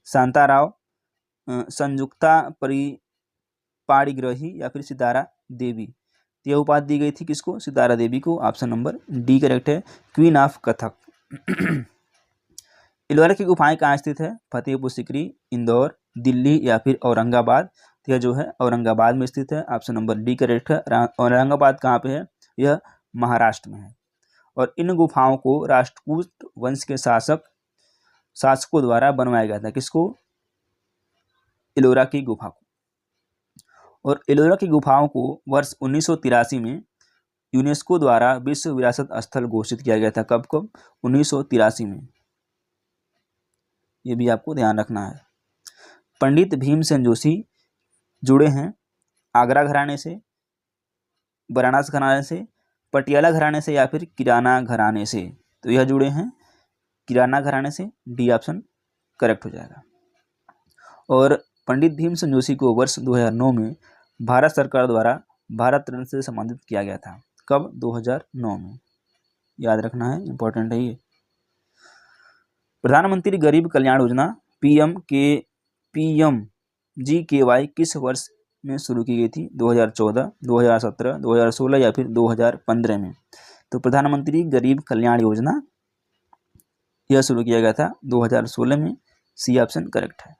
शांताराव, संयुक्ता पाणिग्राही या फिर सितारा देवी। यह उपाधि दी गई थी किसको? सितारा देवी को। ऑप्शन नंबर डी करेक्ट है, क्वीन ऑफ कथक। इलोरा की गुफाएं कहाँ स्थित है? फतेहपुर सिकरी, इंदौर, दिल्ली या फिर औरंगाबाद। यह जो है औरंगाबाद में स्थित है। ऑप्शन नंबर डी करेक्ट है। औरंगाबाद कहाँ पे है? यह महाराष्ट्र में है। और इन गुफाओं को राष्ट्रकूट वंश के शासकों द्वारा बनवाया गया था। किसको? इलोरा की गुफा को। और एलोरा की गुफाओं को वर्ष 1983 में यूनेस्को द्वारा विश्व विरासत स्थल घोषित किया गया था। कब 1983 में। ये भी आपको ध्यान रखना है। पंडित भीमसेन जोशी जुड़े हैं आगरा घराने से, वाराणसी घराने से, पटियाला घराने से या फिर किराना घराने से। तो यह जुड़े हैं किराना घराने से। डी ऑप्शन करेक्ट हो जाएगा। और पंडित भीमसेन जोशी को वर्ष 2009 में भारत सरकार द्वारा भारत रत्न से सम्मानित किया गया था। कब? 2009 में। याद रखना है, इंपॉर्टेंट है ये। प्रधानमंत्री गरीब कल्याण योजना PMGKY किस वर्ष में शुरू की गई थी? 2014, 2017, 2016 या फिर 2015 में। तो प्रधानमंत्री गरीब कल्याण योजना यह शुरू किया गया था 2016 में। सी ऑप्शन करेक्ट है।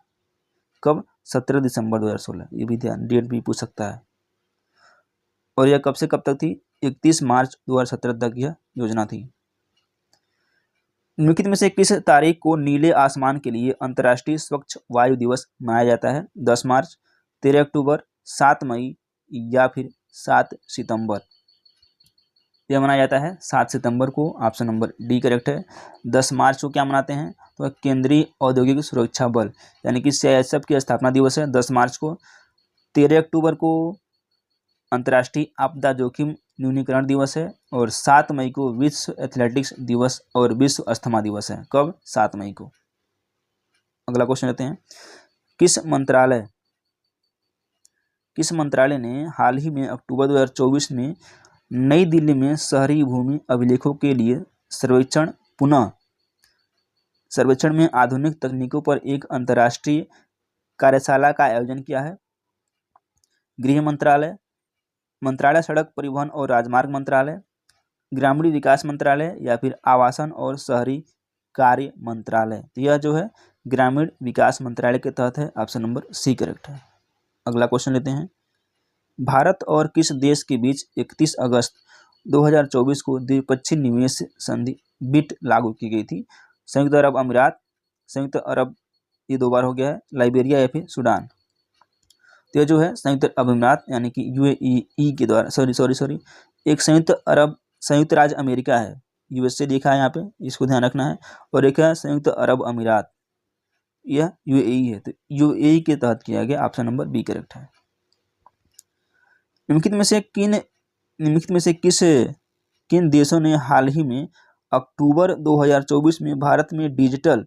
कब? 17 दिसंबर 2016। ये भी ध्यान, डेट भी पूछ सकता है। और यह कब से कब तक थी? 31 मार्च 2017 तक यह योजना थी। निम्नलिखित में से किस तारीख को नीले आसमान के लिए अंतर्राष्ट्रीय स्वच्छ वायु दिवस मनाया जाता है? 10 मार्च, 13 अक्टूबर, 7 मई या फिर 7 सितंबर। यह मनाया जाता है 7 सितंबर को, ऑप्शन नंबर डी करेक्ट है। 10 मार्च को क्या मनाते हैं, तो केंद्रीय औद्योगिक सुरक्षा बल यानी कि CISF की स्थापना दिवस है 10 मार्च को। 13 अक्टूबर को अंतर्राष्ट्रीय आपदा जोखिम न्यूनीकरण दिवस है, और 7 मई को विश्व एथलेटिक्स दिवस और विश्व अस्थमा दिवस है। कब, 7 मई को। अगला क्वेश्चन लेते हैं, किस मंत्रालय ने हाल ही में अक्टूबर 2024 में नई दिल्ली में शहरी भूमि अभिलेखों के लिए सर्वेक्षण में आधुनिक तकनीकों पर एक अंतर्राष्ट्रीय कार्यशाला का आयोजन किया है? गृह मंत्रालय, सड़क परिवहन और राजमार्ग मंत्रालय, ग्रामीण विकास मंत्रालय, या फिर आवासन और शहरी कार्य मंत्रालय। तो यह जो है ग्रामीण विकास मंत्रालय के तहत है, ऑप्शन नंबर सी करेक्ट है। अगला क्वेश्चन लेते हैं, भारत और किस देश के बीच 31 अगस्त 2024 को द्विपक्षीय निवेश संधि बिट लागू की गई थी? संयुक्त अरब अमीरात, संयुक्त अरब, ये 2 बार हो गया है, लाइबेरिया या फिर सूडान। तो यह जो है संयुक्त अरब अमीरात यानी कि UAE के द्वारा, सॉरी, एक संयुक्त राज्य अमेरिका है, USA लिखा है यहाँ पे, इसको ध्यान रखना है, और एक है संयुक्त अरब अमीरात, यह UAE है, तो UAE के तहत किया गया, ऑप्शन नंबर बी करेक्ट है। निम्नलिखित में से किन देशों ने हाल ही में अक्टूबर 2024 में भारत में डिजिटल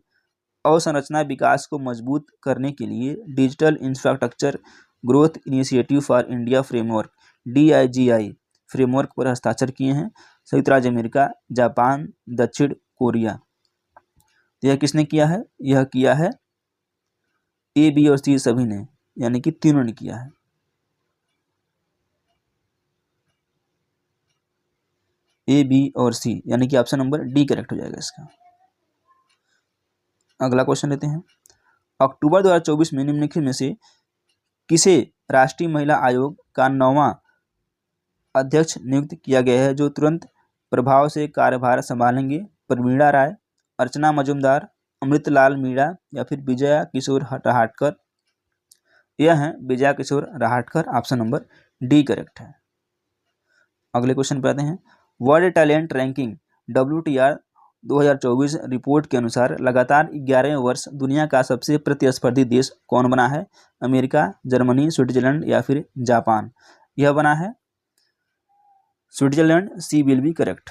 अवसंरचना विकास को मजबूत करने के लिए digital infrastructure growth initiative for India framework DIGI framework पर हस्ताक्षर किए हैं? संयुक्त राज्य अमेरिका, जापान, दक्षिण कोरिया। तो यह किसने किया है? यह किया है A, B और C सभी ने, यानी कि तीनों ने किया है। A, B और C, यानी कि ऑप्शन नंबर डी करेक्ट हो जाएगा इसका। अगला क्वेश्चन लेते हैं, अक्टूबर 2024 में निम्नलिखित में से किसे राष्ट्रीय महिला आयोग का 9वां अध्यक्ष नियुक्त किया गया है, जो तुरंत प्रभाव से कार्यभार संभालेंगे? प्रवीणा राय, अर्चना मजूमदार, अमृतलाल मीणा, या फिर विजया किशोर रहाटकर। यह है Vijaya Kishore Rahatkar, option number D correct है। अगले क्वेश्चन पे आते हैं, world talent ranking WTR 2024 report के अनुसार लगातार 11वें वर्ष दुनिया का सबसे प्रतिस्पर्धी देश कौन बना है? अमेरिका, जर्मनी, स्विट्जरलैंड, या फिर जापान। यह बना है Switzerland, C will be correct.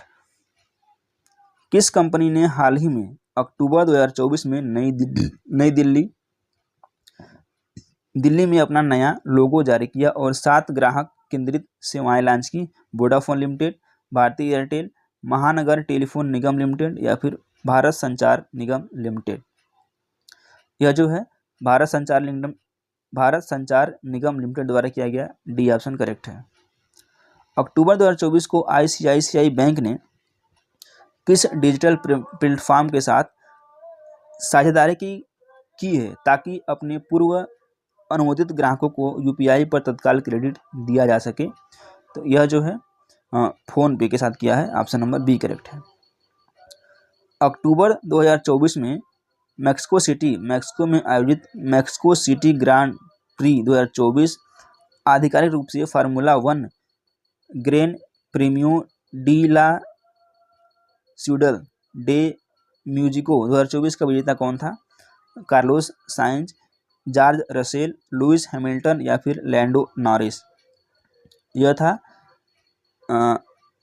किस कंपनी ने हाल ही में अक्टूबर 2024 में नई दिल्ली में अपना नया लोगो जारी किया और 7 ग्राहक केंद्रित सेवाएं लॉन्च की? वोडाफोन लिमिटेड, भारतीय एयरटेल, महानगर टेलीफोन निगम लिमिटेड, या फिर भारत संचार निगम लिमिटेड। यह जो है भारत संचार निगम लिमिटेड द्वारा किया गया, डी ऑप्शन करेक्ट है। अक्टूबर 2024 को ICICI बैंक ने किस डिजिटल प्लेटफॉर्म के साथ साझेदारी की है ताकि अपने पूर्व अनुमोदित ग्राहकों को UPI पर तत्काल क्रेडिट दिया जा सके? तो यह जो है फोन पे के साथ किया है, ऑप्शन नंबर बी करेक्ट है। अक्टूबर 2024 में मैक्सिको में आयोजित मैक्सिको सिटी ग्रांड प्री 2024 आधिकारिक रूप से formula 1 Gran Premio de la Ciudad de Mexico 2024 का विजेता कौन था? Carlos Sainz, George Russell, Lewis Hamilton, या फिर लैंडो नॉरिस। यह था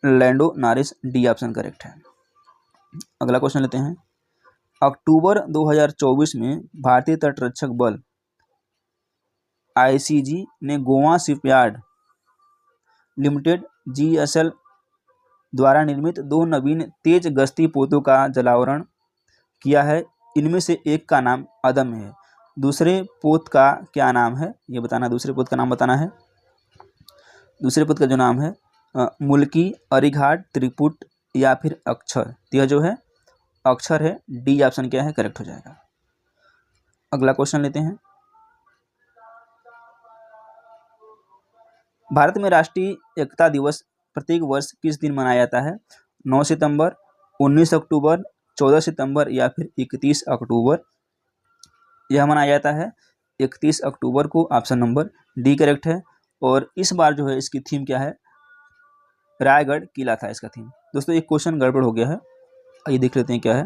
Lando Norris, D option correct है। अगला क्वेश्चन लेते हैं, अक्टूबर 2024 में भारतीय तटरक्षक बल ICG ने गोवा शिपयार्ड लिमिटेड GSL द्वारा निर्मित 2 नवीन तेज गश्ती पोतों का जलावरण किया है। इनमें से एक का नाम अदम है, दूसरे पोत का क्या नाम है? ये बताना, दूसरे पोत का नाम बताना है। दूसरे पोत का जो नाम है मुल्की, अरिघाट, त्रिपुट, या फिर अक्षर। यह जो है अक्षर है, डी ऑप्शन क्या है करेक्ट हो जाएगा। अगला क्वेश्चन लेते हैं, भारत में राष्ट्रीय एकता दिवस प्रत्येक वर्ष किस दिन मनाया जाता है? 9 सितंबर, 19 अक्टूबर, 14 सितंबर, या फिर 31 अक्टूबर। यह मनाया जाता है 31 अक्टूबर को, ऑप्शन नंबर डी करेक्ट है। और इस बार जो है इसकी थीम क्या है? रायगढ़ किला था इसका थीम। दोस्तों एक क्वेश्चन गड़बड़ हो गया है, आइए देख लेते हैं क्या है।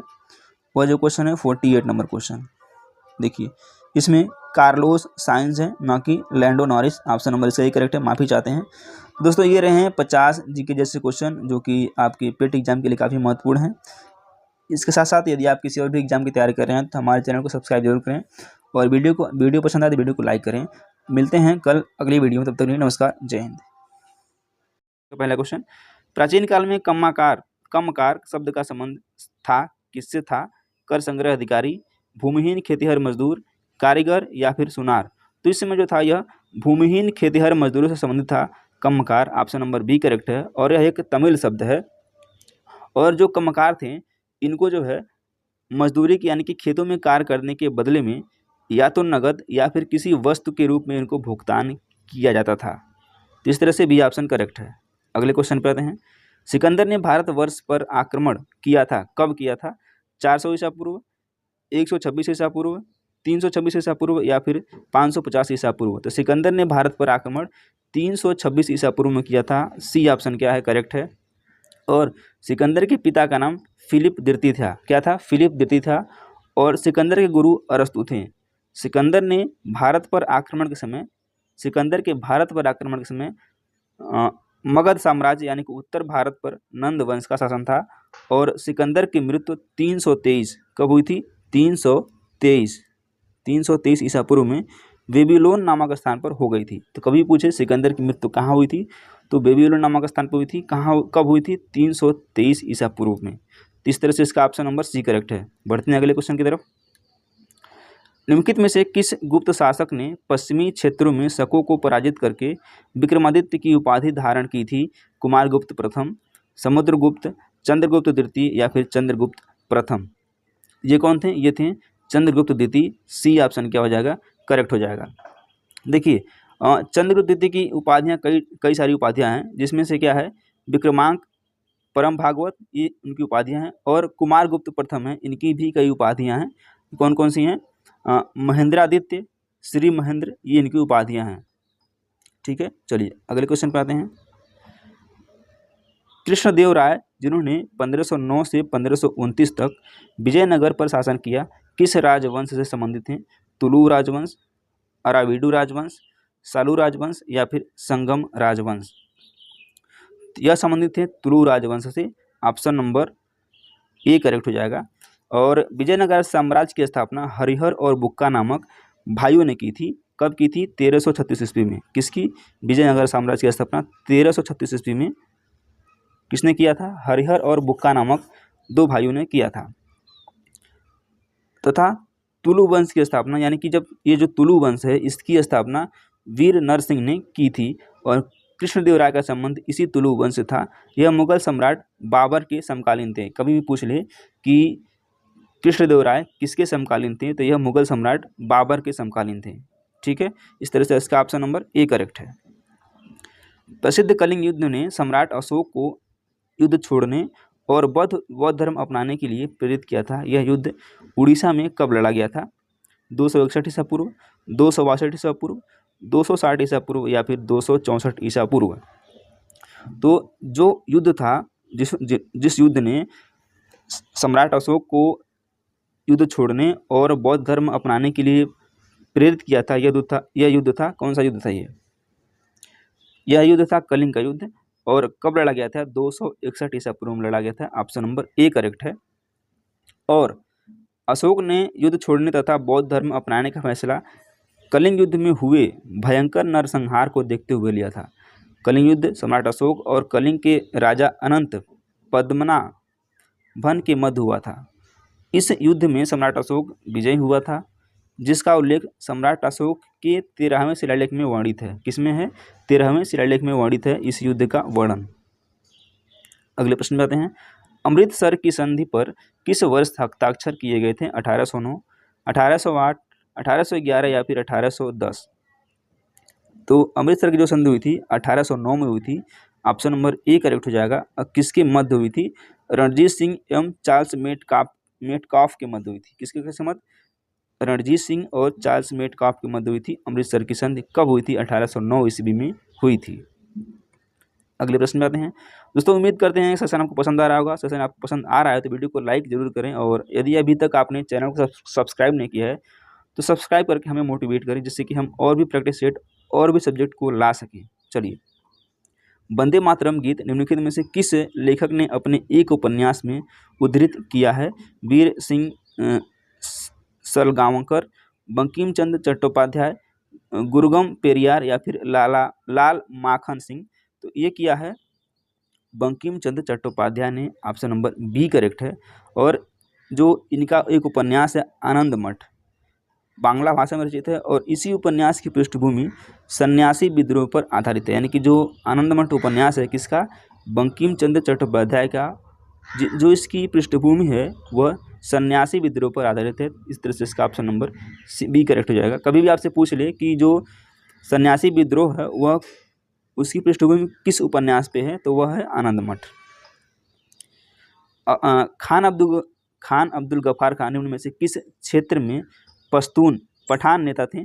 वह जो क्वेश्चन है 48 नंबर क्वेश्चन, देखिए इसमें कार्लोस साइंस है ना कि लैंडो नॉरिस। ऑप्शन नंबर सही करेक्ट है, माफ़ी चाहते हैं। दोस्तों ये रहे हैं 50 जीके जैसे क्वेश्चन जो कि आपके पेट एग्जाम के लिए काफ़ी महत्वपूर्ण हैं। इसके साथ साथ यदि आप किसी और भी एग्जाम की तैयारी कर रहे हैं तो हमारे चैनल को सब्सक्राइब जरूर करें और वीडियो पसंद आए तो वीडियो को लाइक करें। मिलते हैं कल अगली वीडियो में, तब तक के लिए नमस्कार, जय हिंद। तो पहला क्वेश्चन, प्राचीन काल में कमकार शब्द का संबंध था किससे था? कर संग्रह अधिकारी, भूमिहीन खेतिहर मजदूर, कारीगर या फिर सुनार? तो इस समय जो था यह भूमिहीन खेतिहर मजदूरों से संबंधित था कमकार। ऑप्शन नंबर बी करेक्ट है और यह एक तमिल शब्द है। और जो कमकार थे इनको जो है मजदूरी की यानी कि खेतों में कार्य करने के बदले में या तो नगद या फिर किसी वस्तु के रूप में इनको भुगतान किया जाता था। तो इस तरह से बी ऑप्शन करेक्ट है। अगले क्वेश्चन पे आते हैं। सिकंदर ने भारतवर्ष पर आक्रमण किया था, कब किया था? 400 ईसा पूर्व, 126 ईसा पूर्व, 326 ईसा पूर्व या फिर 550 ईसा पूर्व? तो सिकंदर ने भारत पर आक्रमण 326 ईसा पूर्व में किया था। सी ऑप्शन क्या है करेक्ट है। और सिकंदर के पिता का नाम फिलिप द्वितीय था। क्या था? फिलिप द्वितीय था। और सिकंदर के गुरु अरस्तु थे। सिकंदर के भारत पर आक्रमण के समय मगध साम्राज्य यानी कि उत्तर भारत पर नंद वंश का शासन था। और सिकंदर की मृत्यु 323 कब हुई थी? 323 ईसा पूर्व में बेबीलोन नामक स्थान पर हो गई थी। तो कभी पूछे सिकंदर की मृत्यु कहाँ हुई थी, तो बेबीलोन नामक स्थान पर हुई थी। कब हुई थी? 323 ईसा पूर्व में। तो इस तरह से इसका ऑप्शन नंबर सी करेक्ट है। बढ़ते हैं अगले क्वेश्चन की तरफ। निम्नलिखित में से किस गुप्त शासक ने पश्चिमी क्षेत्रों में शकों को पराजित करके विक्रमादित्य की उपाधि धारण की थी? कुमारगुप्त प्रथम, समुद्रगुप्त, चंद्रगुप्त द्वितीय या फिर चंद्रगुप्त प्रथम? ये कौन थे? ये थे चंद्रगुप्त द्वितीय। सी ऑप्शन क्या हो जाएगा? करेक्ट हो जाएगा। देखिए चंद्रगुप्त द्वितीय की उपाधियाँ कई सारी उपाधियाँ हैं, जिसमें से क्या है विक्रमांक, परम भागवत, ये उनकी उपाधियाँ हैं। और कुमारगुप्त प्रथम है, इनकी भी कई उपाधियाँ हैं। कौन कौन सी हैं? महेंद्रादित्य, श्री महेंद्र, ये इनकी उपाधियाँ हैं। ठीक है, चलिए अगले क्वेश्चन पे आते हैं। कृष्णदेव राय जिन्होंने 1509 से 1529 तक विजयनगर पर शासन किया, किस राजवंश से संबंधित हैं? तुलु राजवंश, अराविडु राजवंश, सालू राजवंश या फिर संगम राजवंश? यह संबंधित है तुलु राजवंश से। ऑप्शन नंबर ए करेक्ट हो जाएगा। और विजयनगर साम्राज्य की स्थापना हरिहर और बुक्का नामक भाइयों ने की थी। कब की थी? 1336 ईस्वी में। किसकी? विजयनगर साम्राज्य की स्थापना 1336 ईस्वी में किसने किया था? हरिहर और बुक्का नामक दो भाइयों ने किया था। तथा तुलु वंश की स्थापना यानी कि जब ये जो तुलु वंश है इसकी स्थापना वीर नरसिंह ने की थी। और कृष्णदेव राय का संबंध इसी तुलु वंश से था। यह मुगल सम्राट बाबर के समकालीन थे। कभी भी पूछ ले कि कृष्णदेव राय किसके समकालीन थे, तो यह मुगल सम्राट बाबर के समकालीन थे। ठीक है, इस तरह से इसका ऑप्शन नंबर ए करेक्ट है। प्रसिद्ध कलिंग युद्ध ने सम्राट अशोक को युद्ध छोड़ने और बौद्ध धर्म अपनाने के लिए प्रेरित किया था। यह युद्ध उड़ीसा में कब लड़ा गया था? 261 ईसा पूर्व, 262 ईसा पूर्व, 260 ईसा पूर्व या फिर 264 ईसा पूर्व? तो जो युद्ध था जिस युद्ध ने सम्राट अशोक को युद्ध छोड़ने और बौद्ध धर्म अपनाने के लिए प्रेरित किया था, यह युद्ध था कौन सा युद्ध था? यह युद्ध था कलिंग का युद्ध। और कब लड़ा गया था? 261 ईसा पूर्व में लड़ा गया था। ऑप्शन नंबर ए करेक्ट है। और अशोक ने युद्ध छोड़ने तथा बौद्ध धर्म अपनाने का फैसला कलिंग युद्ध में हुए भयंकर नरसंहार को देखते हुए लिया था। कलिंग युद्ध सम्राट अशोक और कलिंग के राजा अनंत पद्मनाभन के मध्य हुआ था। इस युद्ध में सम्राट अशोक विजयी हुआ था, जिसका उल्लेख सम्राट अशोक के 13वें शिलालेख में वर्णित है। किसमें है? 13वें शिलालेख में वर्णित है इस युद्ध का वर्णन। अगले प्रश्न में आते हैं। अमृतसर की संधि पर किस वर्ष हस्ताक्षर किए गए थे? 1809, 1808, 1811 या फिर 1810? तो अमृतसर की जो संधि हुई थी 1809 में हुई थी। ऑप्शन नंबर ए करेक्ट हो जाएगा। किसके मध्य हुई थी? रणजीत सिंह एवं चार्ल्स मेटकाफ के मध्य हुई थी। किसके मध्य? रणजीत सिंह और चार्ल्स मेटकाफ के मध्य हुई थी अमृतसर की संधि। कब हुई थी? 1809 ईस्वी में हुई थी। अगले प्रश्न में आते हैं। दोस्तों उम्मीद करते हैं सेशन आपको पसंद आ रहा होगा। सेशन आपको पसंद आ रहा है तो वीडियो को लाइक जरूर करें, और यदि अभी तक आपने चैनल को सब्सक्राइब नहीं किया है तो सब्सक्राइब करके हमें मोटिवेट करें, जिससे कि हम और भी प्रैक्टिस सेट और भी सब्जेक्ट को ला सकें। चलिए, वंदे मातरम गीत निम्नलिखित में से किस लेखक ने अपने एक उपन्यास में उद्धृत किया है? वीर सिंह सलगांवकर, बंकिम चंद्र चट्टोपाध्याय, गुरुगम पेरियार या फिर लाल माखन सिंह। तो ये किया है बंकिम चंद्र चट्टोपाध्याय ने। ऑप्शन नंबर बी करेक्ट है। और जो इनका एक उपन्यास है आनंद मठ, बांग्ला भाषा में रचित है, और इसी उपन्यास की पृष्ठभूमि सन्यासी विद्रोह पर आधारित है। यानी कि जो आनंद मठ उपन्यास है किसका? बंकिम चंद्र चट्टोपाध्याय का। जो इसकी पृष्ठभूमि है वह सन्यासी विद्रोह पर आधारित है। इस तरह से इसका ऑप्शन नंबर बी करेक्ट हो जाएगा। कभी भी आपसे पूछ ले कि जो सन्यासी विद्रोह है वह उसकी पृष्ठभूमि किस उपन्यास पे है, तो वह है आनंद मठ। खान अब्दुल गफ्फार खान उनमें से किस क्षेत्र में पश्तून पठान नेता थे?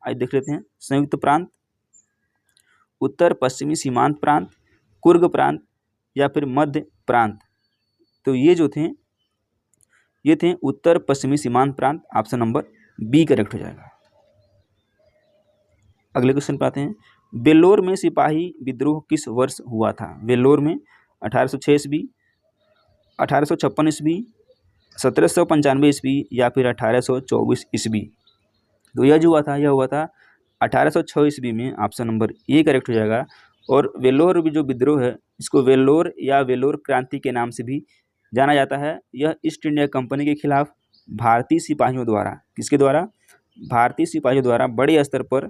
आज देख लेते हैं। संयुक्त प्रांत, उत्तर पश्चिमी सीमांत प्रांत, कुर्ग प्रांत या फिर मध्य प्रांत। तो ये जो थे ये थे उत्तर पश्चिमी सीमांत प्रांत। ऑप्शन नंबर बी करेक्ट हो जाएगा। अगले क्वेश्चन पे आते हैं। वेल्लोर में सिपाही विद्रोह किस वर्ष हुआ था? वेल्लोर में 1806 ईस्वी, 1856 ईस्वी, 1795 ईस्वी या फिर 1824 ईस्वी। तो यह जो हुआ था यह हुआ था 1806 ईस्वी में। ऑप्शन नंबर ए करेक्ट हो जाएगा। और वेल्लोर भी जो विद्रोह है इसको वेल्लोर या वेल्लोर क्रांति के नाम से भी जाना जाता है। यह ईस्ट इंडिया कंपनी के खिलाफ भारतीय सिपाहियों द्वारा, किसके द्वारा? भारतीय सिपाहियों द्वारा बड़े स्तर पर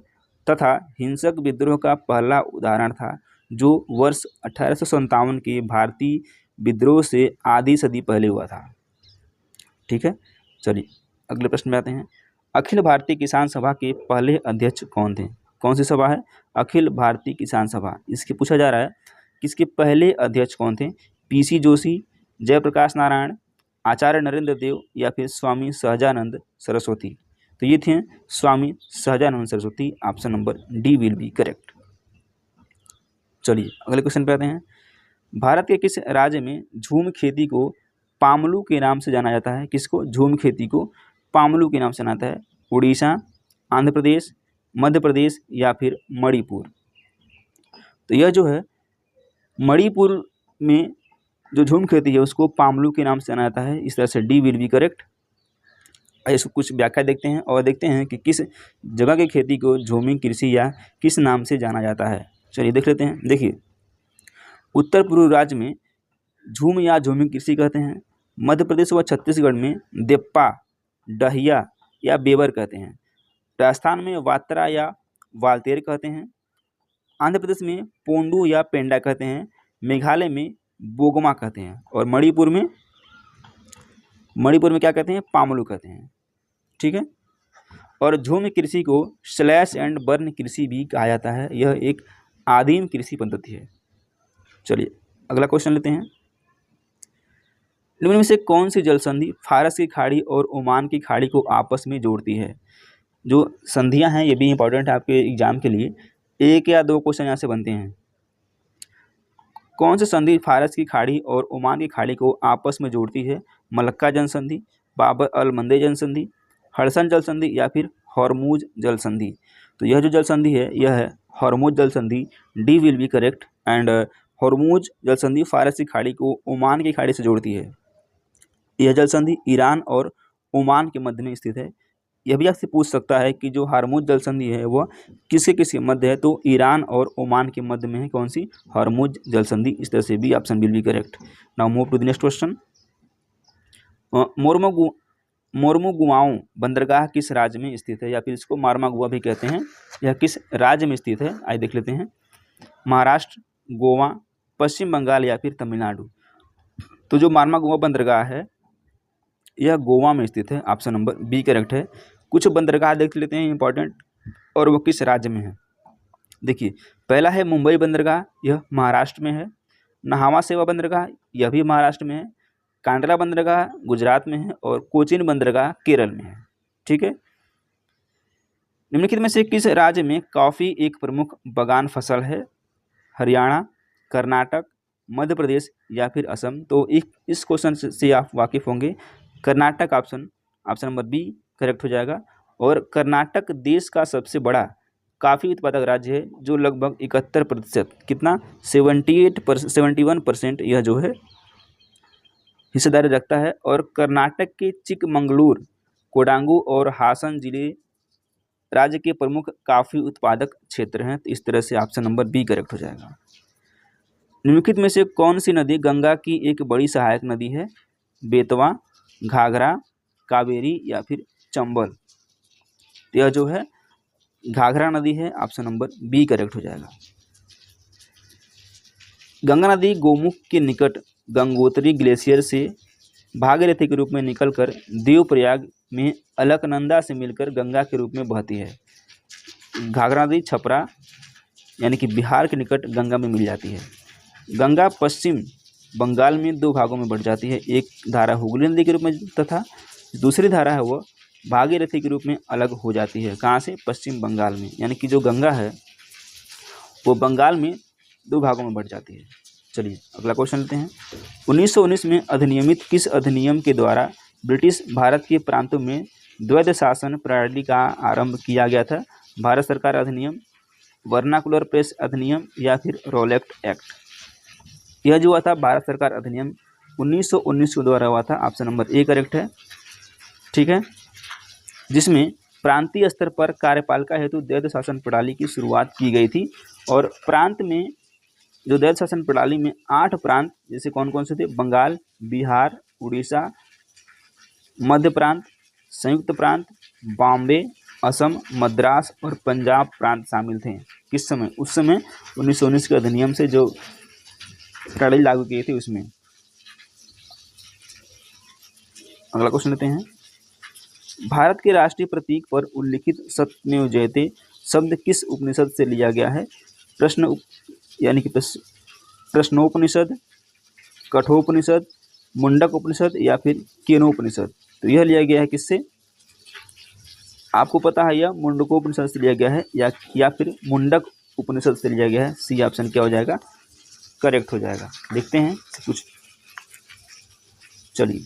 तथा हिंसक विद्रोह का पहला उदाहरण था, जो वर्ष 1857 के भारतीय विद्रोह से आधी सदी पहले हुआ था। ठीक है, चलिए अगले प्रश्न में आते हैं। अखिल भारतीय किसान सभा के पहले अध्यक्ष कौन थे? कौन सी सभा है? अखिल भारतीय किसान सभा। इसके पूछा जा रहा है कि इसके पहले अध्यक्ष कौन थे? पीसी जोशी, जयप्रकाश नारायण, आचार्य नरेंद्र देव या फिर स्वामी सहजानंद सरस्वती। तो ये थे Swami Sahajanand Saraswati. Option number D will be correct. चलिए अगले क्वेश्चन पे आते हैं। भारत के किस राज्य में झूम खेती को पामलू के नाम से जाना जाता है? किसको? झूम खेती को पामलू के नाम से जाना जाता है। उड़ीसा, आंध्र प्रदेश, मध्य प्रदेश या फिर मणिपुर। तो यह जो है मणिपुर में जो झूम खेती है उसको पामलू के नाम से जाना जाता है। इस तरह से डी विल बी करेक्ट। इसको कुछ व्याख्या देखते हैं और देखते हैं कि किस जगह की खेती को झूमिंग कृषि या किस नाम से जाना जाता है। चलिए देख लेते हैं। देखिए, उत्तर पूर्व राज्य में झूम या झूमिंग कृषि कहते हैं। मध्य प्रदेश व छत्तीसगढ़ में देप्पा, डहिया या बेवर कहते हैं। राजस्थान में वात्रा या वालतेर कहते हैं। आंध्र प्रदेश में पोंडू या पेंडा कहते हैं। मेघालय में बोगमा कहते हैं। और मणिपुर में क्या कहते हैं? पामलू कहते हैं। ठीक है। और झूम कृषि को स्लैश एंड बर्न कृषि भी कहा जाता है। यह एक आदिम कृषि पद्धति है। चलिए अगला क्वेश्चन लेते हैं। निम्न में से कौन सी जल संधि फारस की खाड़ी और ओमान की खाड़ी को आपस में जोड़ती है? जो संधियां हैं ये भी इंपॉर्टेंट है आपके एग्जाम के लिए। एक या दो क्वेश्चन यहाँ से बनते हैं। कौन सी संधि फारस की खाड़ी और ओमान की खाड़ी को आपस में जोड़ती है? मलक्का जल संधि, बाबर अल मंदे जल संधि, हडसन जल संधि या फिर हॉर्मुज जल संधि। तो यह जो जल संधि है यह है हॉर्मुज जल संधि। D will be correct. And Hormuz जल संधि फारस की खाड़ी को ओमान की खाड़ी से जोड़ती है। यह जल संधि ईरान और ओमान के मध्य में स्थित है। यह भी आपसे पूछ सकता है कि जो हॉर्मुज जल संधि है वह किसके किसके मध्य है? तो ईरान और ओमान के मध्य में है। कौन सी? हॉर्मुज जल संधि। इस तरह से भी option will be correct. Now move to the next question. Mormugao बंदरगाह किस राज्य में स्थित है? या फिर इसको मारमागुआ भी कहते हैं। यह किस राज्य में स्थित है? आइए देख लेते हैं। महाराष्ट्र, गोवा, पश्चिम बंगाल या फिर तमिलनाडु। तो जो मारमागुआ बंदरगाह है यह गोवा में स्थित है। ऑप्शन नंबर बी करेक्ट है। कुछ बंदरगाह देख लेते हैं इंपॉर्टेंट, और वो किस राज्य में है। देखिए, पहला है मुंबई बंदरगाह, यह महाराष्ट्र में है। नहावा सेवा बंदरगाह यह भी महाराष्ट्र में है। कांडला बंदरगाह गुजरात में है। और कोचीन बंदरगाह केरल में है। ठीक है। निम्नलिखित में से किस राज्य में कॉफ़ी एक प्रमुख बगान फसल है? हरियाणा, कर्नाटक, मध्य प्रदेश या फिर असम? तो इस क्वेश्चन से आप वाकिफ होंगे। Karnataka option number B correct हो जाएगा। और कर्नाटक देश का सबसे बड़ा कॉफ़ी उत्पादक राज्य है, जो लगभग 71% कितना 71% यह जो है हिस्सेदारी रखता है। और कर्नाटक के चिकमंगलूर, कोडांगू और हासन जिले राज्य के प्रमुख कॉफ़ी उत्पादक क्षेत्र हैं। तो इस तरह से ऑप्शन नंबर बी करेक्ट हो जाएगा। निम्नलिखित में से कौन सी नदी गंगा की एक बड़ी सहायक नदी है? बेतवा, घाघरा, कावेरी या फिर चंबल? यह जो है घाघरा नदी है, ऑप्शन नंबर बी करेक्ट हो जाएगा। गंगा नदी गोमुख के निकट गंगोत्री ग्लेशियर से भागीरथी के रूप में निकलकर देवप्रयाग में अलकनंदा से मिलकर गंगा के रूप में बहती है। घाघरा नदी छपरा यानी कि बिहार के निकट गंगा में मिल जाती है। गंगा पश्चिम बंगाल में दो भागों में बढ़ जाती है, एक धारा हुगली नदी के रूप में तथा दूसरी धारा है वो भागीरथी के रूप में अलग हो जाती है। कहाँ से? पश्चिम बंगाल में, यानी कि जो गंगा है वो बंगाल में दो भागों में बढ़ जाती है। चलिए अगला क्वेश्चन लेते हैं। 1919 में अधिनियमित किस अधिनियम के द्वारा ब्रिटिश भारत के प्रांतों में द्वैध शासन प्रणाली का आरंभ किया गया था? भारत सरकार अधिनियम, वर्नाकुलर प्रेस अधिनियम या फिर रोलेक्ट एक्ट? यह जो हुआ था भारत सरकार अधिनियम 1919 के द्वारा हुआ था, ऑप्शन नंबर ए करेक्ट है। ठीक है, जिसमें प्रांतीय स्तर पर कार्यपालिका हेतु द्वैध शासन प्रणाली की शुरुआत की गई थी। और प्रांत में जो द्वैध शासन प्रणाली में 8 प्रांत जैसे कौन कौन से थे? बंगाल, बिहार, उड़ीसा, मध्य प्रांत, संयुक्त प्रांत, बॉम्बे, असम, मद्रास और पंजाब प्रांत शामिल थे। किस समय? उस समय 1919 के अधिनियम से जो प्रणाली लागू की थी उसमें। अगला क्वेश्चन लेते हैं। भारत के राष्ट्रीय प्रतीक पर उल्लिखित सत्यमेव जयते शब्द किस उपनिषद से लिया गया है? यानी कि प्रश्नोपनिषद, कठोपनिषद, मुंडक उपनिषद या फिर केनोपनिषद? तो यह लिया गया है किससे? आपको पता है, यह मुंडकोपनिषद से लिया गया है या फिर मुंडक उपनिषद से लिया गया है। सी ऑप्शन क्या हो जाएगा? करेक्ट हो जाएगा। देखते हैं कुछ। चलिए,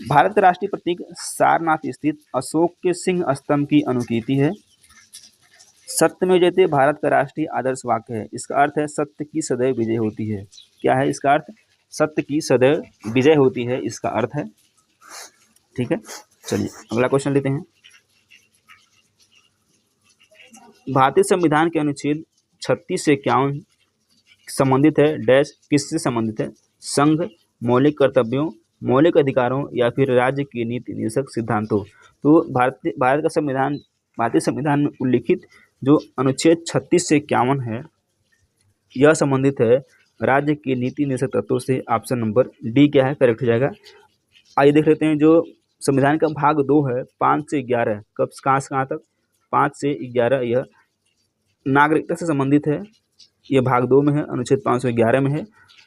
भारत का राष्ट्रीय प्रतीक सारनाथ स्थित अशोक के सिंह स्तंभ की अनुकीर्ति है। सत्यमेव जयते भारत का राष्ट्रीय आदर्श वाक्य है। इसका अर्थ है सत्य की सदैव विजय होती है। क्या है इसका अर्थ? सत्य की सदैव विजय होती है, इसका अर्थ है। ठीक है, चलिए अगला क्वेश्चन लेते हैं। भारतीय संविधान के अनुच्छेद 36 से 51 संबंधित है डैश किससे संबंधित है? संघ, मौलिक कर्तव्यों, मौलिक अधिकारों या फिर राज्य के नीति निर्देशक सिद्धांतों? तो भारतीय संविधान में उल्लिखित जो अनुच्छेद 36 से 51 है यह संबंधित है राज्य के नीति निर्देशक तत्वों से। ऑप्शन नंबर डी क्या है? करेक्ट हो जाएगा। आइए देख लेते हैं। जो संविधान का भाग 2 है 5 से 11, कब कहाँ से कहाँ तक? 5 से 11 यह नागरिकता से संबंधित है। यह भाग 2 में है, अनुच्छेद 511 में है।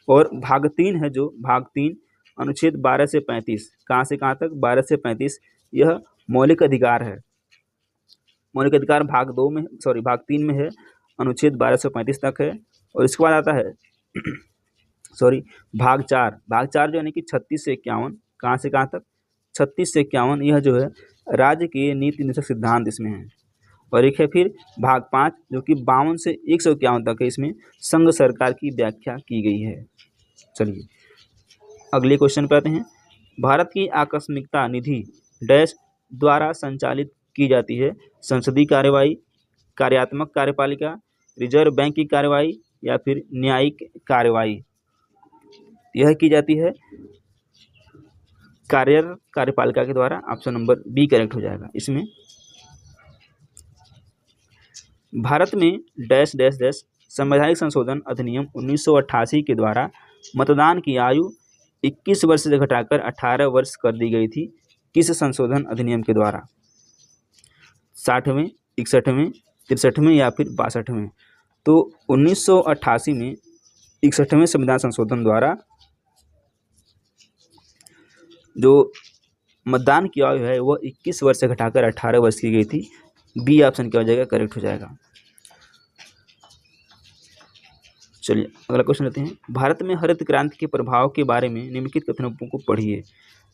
और भाग 3 है, जो भाग 3 अनुच्छेद 12 से 35, कहाँ से कहाँ तक? 12 से 35 यह मौलिक अधिकार है। मौलिक अधिकार भाग 3 में है, अनुच्छेद 12 से 35 तक है। और इसके बाद आता है भाग 4 जो यानी कि 36 से 51, कहाँ से कहाँ तक? 36 से 51 यह जो है राज्य के नीति निर्देशक सिद्धांत इसमें है। और एक है फिर भाग 5 जो कि 52 से 151 तक है, इसमें संघ सरकार की व्याख्या की गई है। चलिए अगले क्वेश्चन पे आते हैं। भारत की आकस्मिकता निधि डैश द्वारा संचालित की जाती है? संसदीय कार्यवाही, कार्यात्मक कार्यपालिका, रिजर्व बैंक की कार्यवाही या फिर न्यायिक कार्यवाही? यह की जाती है कार्यपालिका के द्वारा। ऑप्शन नंबर बी करेक्ट हो जाएगा इसमें। भारत में डैश डैश डैश संवैधानिक संशोधन अधिनियम 1988 के द्वारा मतदान की आयु 21 वर्ष से घटाकर 18 वर्ष कर दी गई थी। किस संशोधन अधिनियम के द्वारा? 60वें, 61वें, 63वें या फिर 62वें? तो 1988 में 61वें संविधान संशोधन द्वारा जो मतदान की आयु है वह 21 वर्ष से घटाकर 18 वर्ष की गई थी। बी ऑप्शन क्या हो जाएगा? करेक्ट हो जाएगा। चलिए अगला क्वेश्चन लेते हैं। भारत में हरित क्रांति के प्रभाव के बारे में निम्नलिखित कथनों को पढ़िए।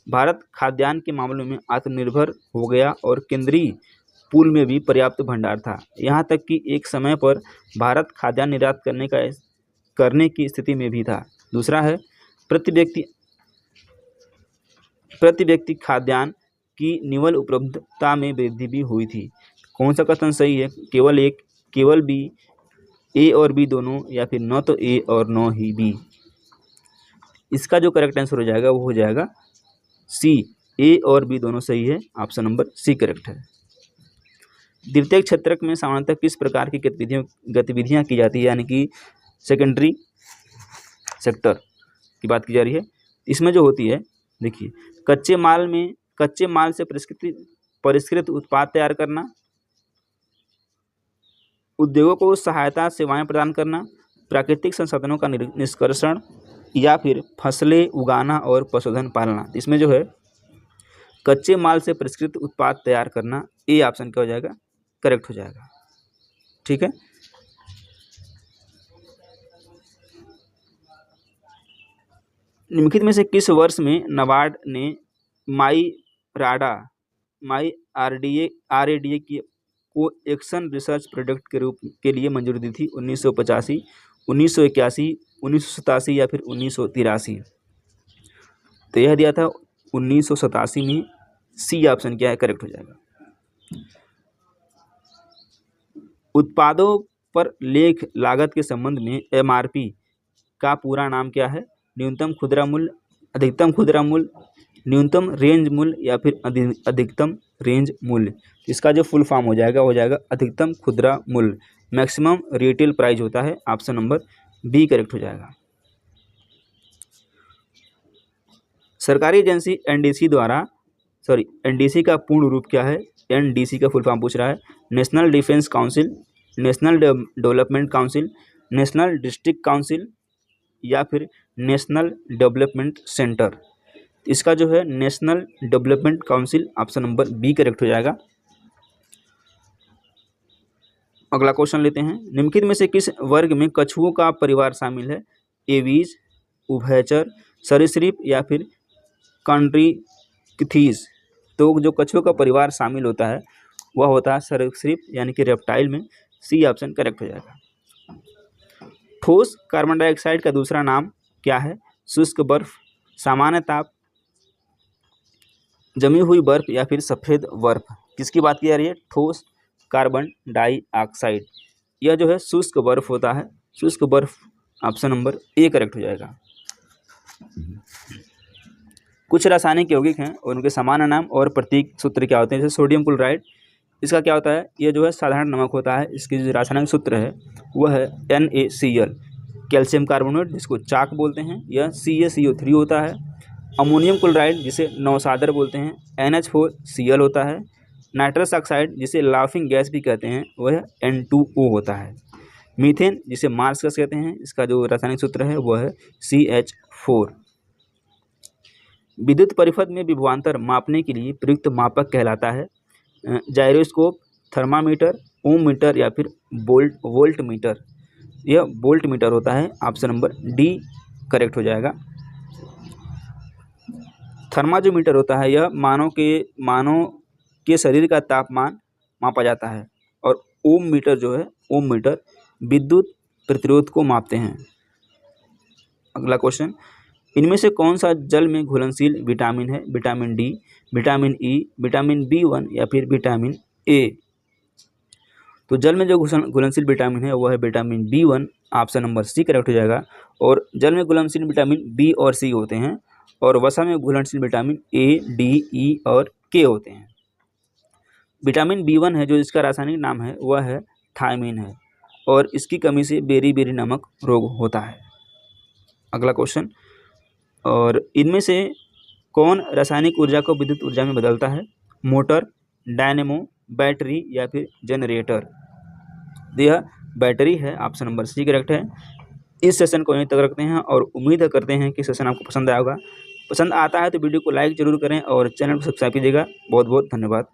भारत खाद्यान्न के मामले में आत्मनिर्भर हो गया और केंद्रीय पूल में भी पर्याप्त भंडार था। यहाँ तक कि एक समय पर भारत खाद्यान्न निर्यात करने की स्थिति में भी था। दूसरा है प्रति व्यक्ति खाद्यान्न की निवल उपलब्धता में वृद्धि भी हुई थी। कौन सा कथन सही है? केवल एक, केवल बी, ए और बी दोनों, या फिर न तो ए और न ही बी। इसका जो करेक्ट आंसर हो जाएगा वो हो जाएगा सी, ए और बी दोनों सही है। ऑप्शन नंबर सी करेक्ट है। द्वितीयक क्षेत्रक में सामान्यतः किस प्रकार की गतिविधियां की जाती है, यानी कि सेकेंडरी सेक्टर की बात की जा रही है। इसमें जो होती है, देखिए, कच्चे माल से परिष्कृत उत्पाद तैयार करना, उद्योगों को सहायता सेवाएं प्रदान करना, प्राकृतिक संसाधनों का निष्कर्षण, या फिर फसलें उगाना और पशुधन पालना। इसमें जो है कच्चे माल से परिष्कृत उत्पाद तैयार करना, ए ऑप्शन क्या हो जाएगा? करेक्ट हो जाएगा। ठीक है। निम्नलिखित में से किस वर्ष में नाबार्ड ने माई आरडीए की को एक्शन रिसर्च प्रोडक्ट के रूप के लिए मंजूरी दी थी? 1985, 1981, 1987 या फिर 1983? तो यह दिया था 1987 में। सी ऑप्शन क्या है? करेक्ट हो जाएगा। उत्पादों पर लेख लागत के संबंध में एमआरपी का पूरा नाम क्या है? न्यूनतम खुदरा मूल्य, अधिकतम खुदरा मूल्य, न्यूनतम रेंज मूल्य, या फिर अधिकतम रेंज मूल्य? इसका जो फुल फॉर्म हो जाएगा अधिकतम खुदरा मूल्य, मैक्सिमम रिटेल प्राइस होता है। ऑप्शन नंबर बी करेक्ट हो जाएगा। सरकारी एजेंसी एनडीसी का पूर्ण रूप क्या है? एनडीसी का फुल फॉर्म पूछ रहा है। National defence council, national development council, national district council, या फिर नेशनल डेवलपमेंट सेंटर? इसका जो है national development council, option number B correct हो जाएगा। अगला क्वेश्चन लेते हैं। निम्नलिखित में से किस वर्ग में कछुओं का परिवार शामिल है? एवीज, उभयचर, सरीसृप, या फिर कॉन्ड्रिक्थिस? तो जो कछुओं का परिवार शामिल होता है वह होता है सरीसृप, यानी कि रेप्टाइल में। सी ऑप्शन करेक्ट हो जाएगा। ठोस कार्बन डाइऑक्साइड का दूसरा नाम क्या है? शुष्क बर्फ, सामान्य ताप, जमी हुई बर्फ, या फिर सफ़ेद बर्फ? किसकी बात की जा रही है? ठोस कार्बन डाइऑक्साइड। यह जो है शुष्क बर्फ होता है। शुष्क बर्फ, ऑप्शन नंबर ए करेक्ट हो जाएगा। कुछ रासायनिक यौगिक हैं और उनके सामान्य नाम और प्रतीक सूत्र क्या होते हैं? जैसे सोडियम क्लोराइड, इसका क्या होता है? यह जो है साधारण नमक होता है। इसकी जो रासायनिक सूत्र है वह है NaCl। कैल्शियम कार्बोनेट, जिसको चाक बोलते हैं, यह CaCO3 होता है। अमोनियम क्लोराइड, जिसे नौसादर बोलते हैं, NH4Cl होता है। नाइट्रस ऑक्साइड, जिसे लाफिंग गैस भी कहते हैं, वह N2O होता है। मीथेन, जिसे मार्स गैस कहते हैं, इसका जो रासायनिक सूत्र है वह है CH4। विद्युत परिपथ में विभवांतर मापने के लिए प्रयुक्त मापक कहलाता है जाइरोस्कोप, थर्मामीटर, ओम मीटर, या फिर वोल्ट मीटर? यह वोल्ट मीटर होता है। ऑप्शन नंबर डी करेक्ट हो जाएगा। थर्मा जो मीटर होता है यह मानव के शरीर का तापमान मापा जाता है, और ओम मीटर जो है, ओम मीटर विद्युत प्रतिरोध को मापते हैं। अगला क्वेश्चन, इनमें से कौन सा जल में घुलनशील विटामिन है? Vitamin D, vitamin E, vitamin B1, या फिर विटामिन ए? तो जल में जो घुलनशील विटामिन है वह है vitamin B1। Option number C correct हो जाएगा। और जल में घुलनशील विटामिन बी और सी होते हैं, और वसा में घुलनशील विटामिन ए, डी, ई और के होते हैं। विटामिन B1 है जो इसका रासायनिक नाम है वह है थायमिन है, और इसकी कमी से बेरी नामक रोग होता है। अगला क्वेश्चन, और इनमें से कौन रासायनिक ऊर्जा को विद्युत ऊर्जा में बदलता है? मोटर, डायनेमो, बैटरी, या फिर जनरेटर? यह बैटरी है। ऑप्शन नंबर सी करेक्ट है। इस सेशन को यहीं तक रखते हैं और उम्मीद करते हैं कि सेशन आपको पसंद आया होगा। पसंद आता है तो वीडियो को लाइक जरूर करें और चैनल को सब्सक्राइब कीजिएगा। बहुत बहुत धन्यवाद।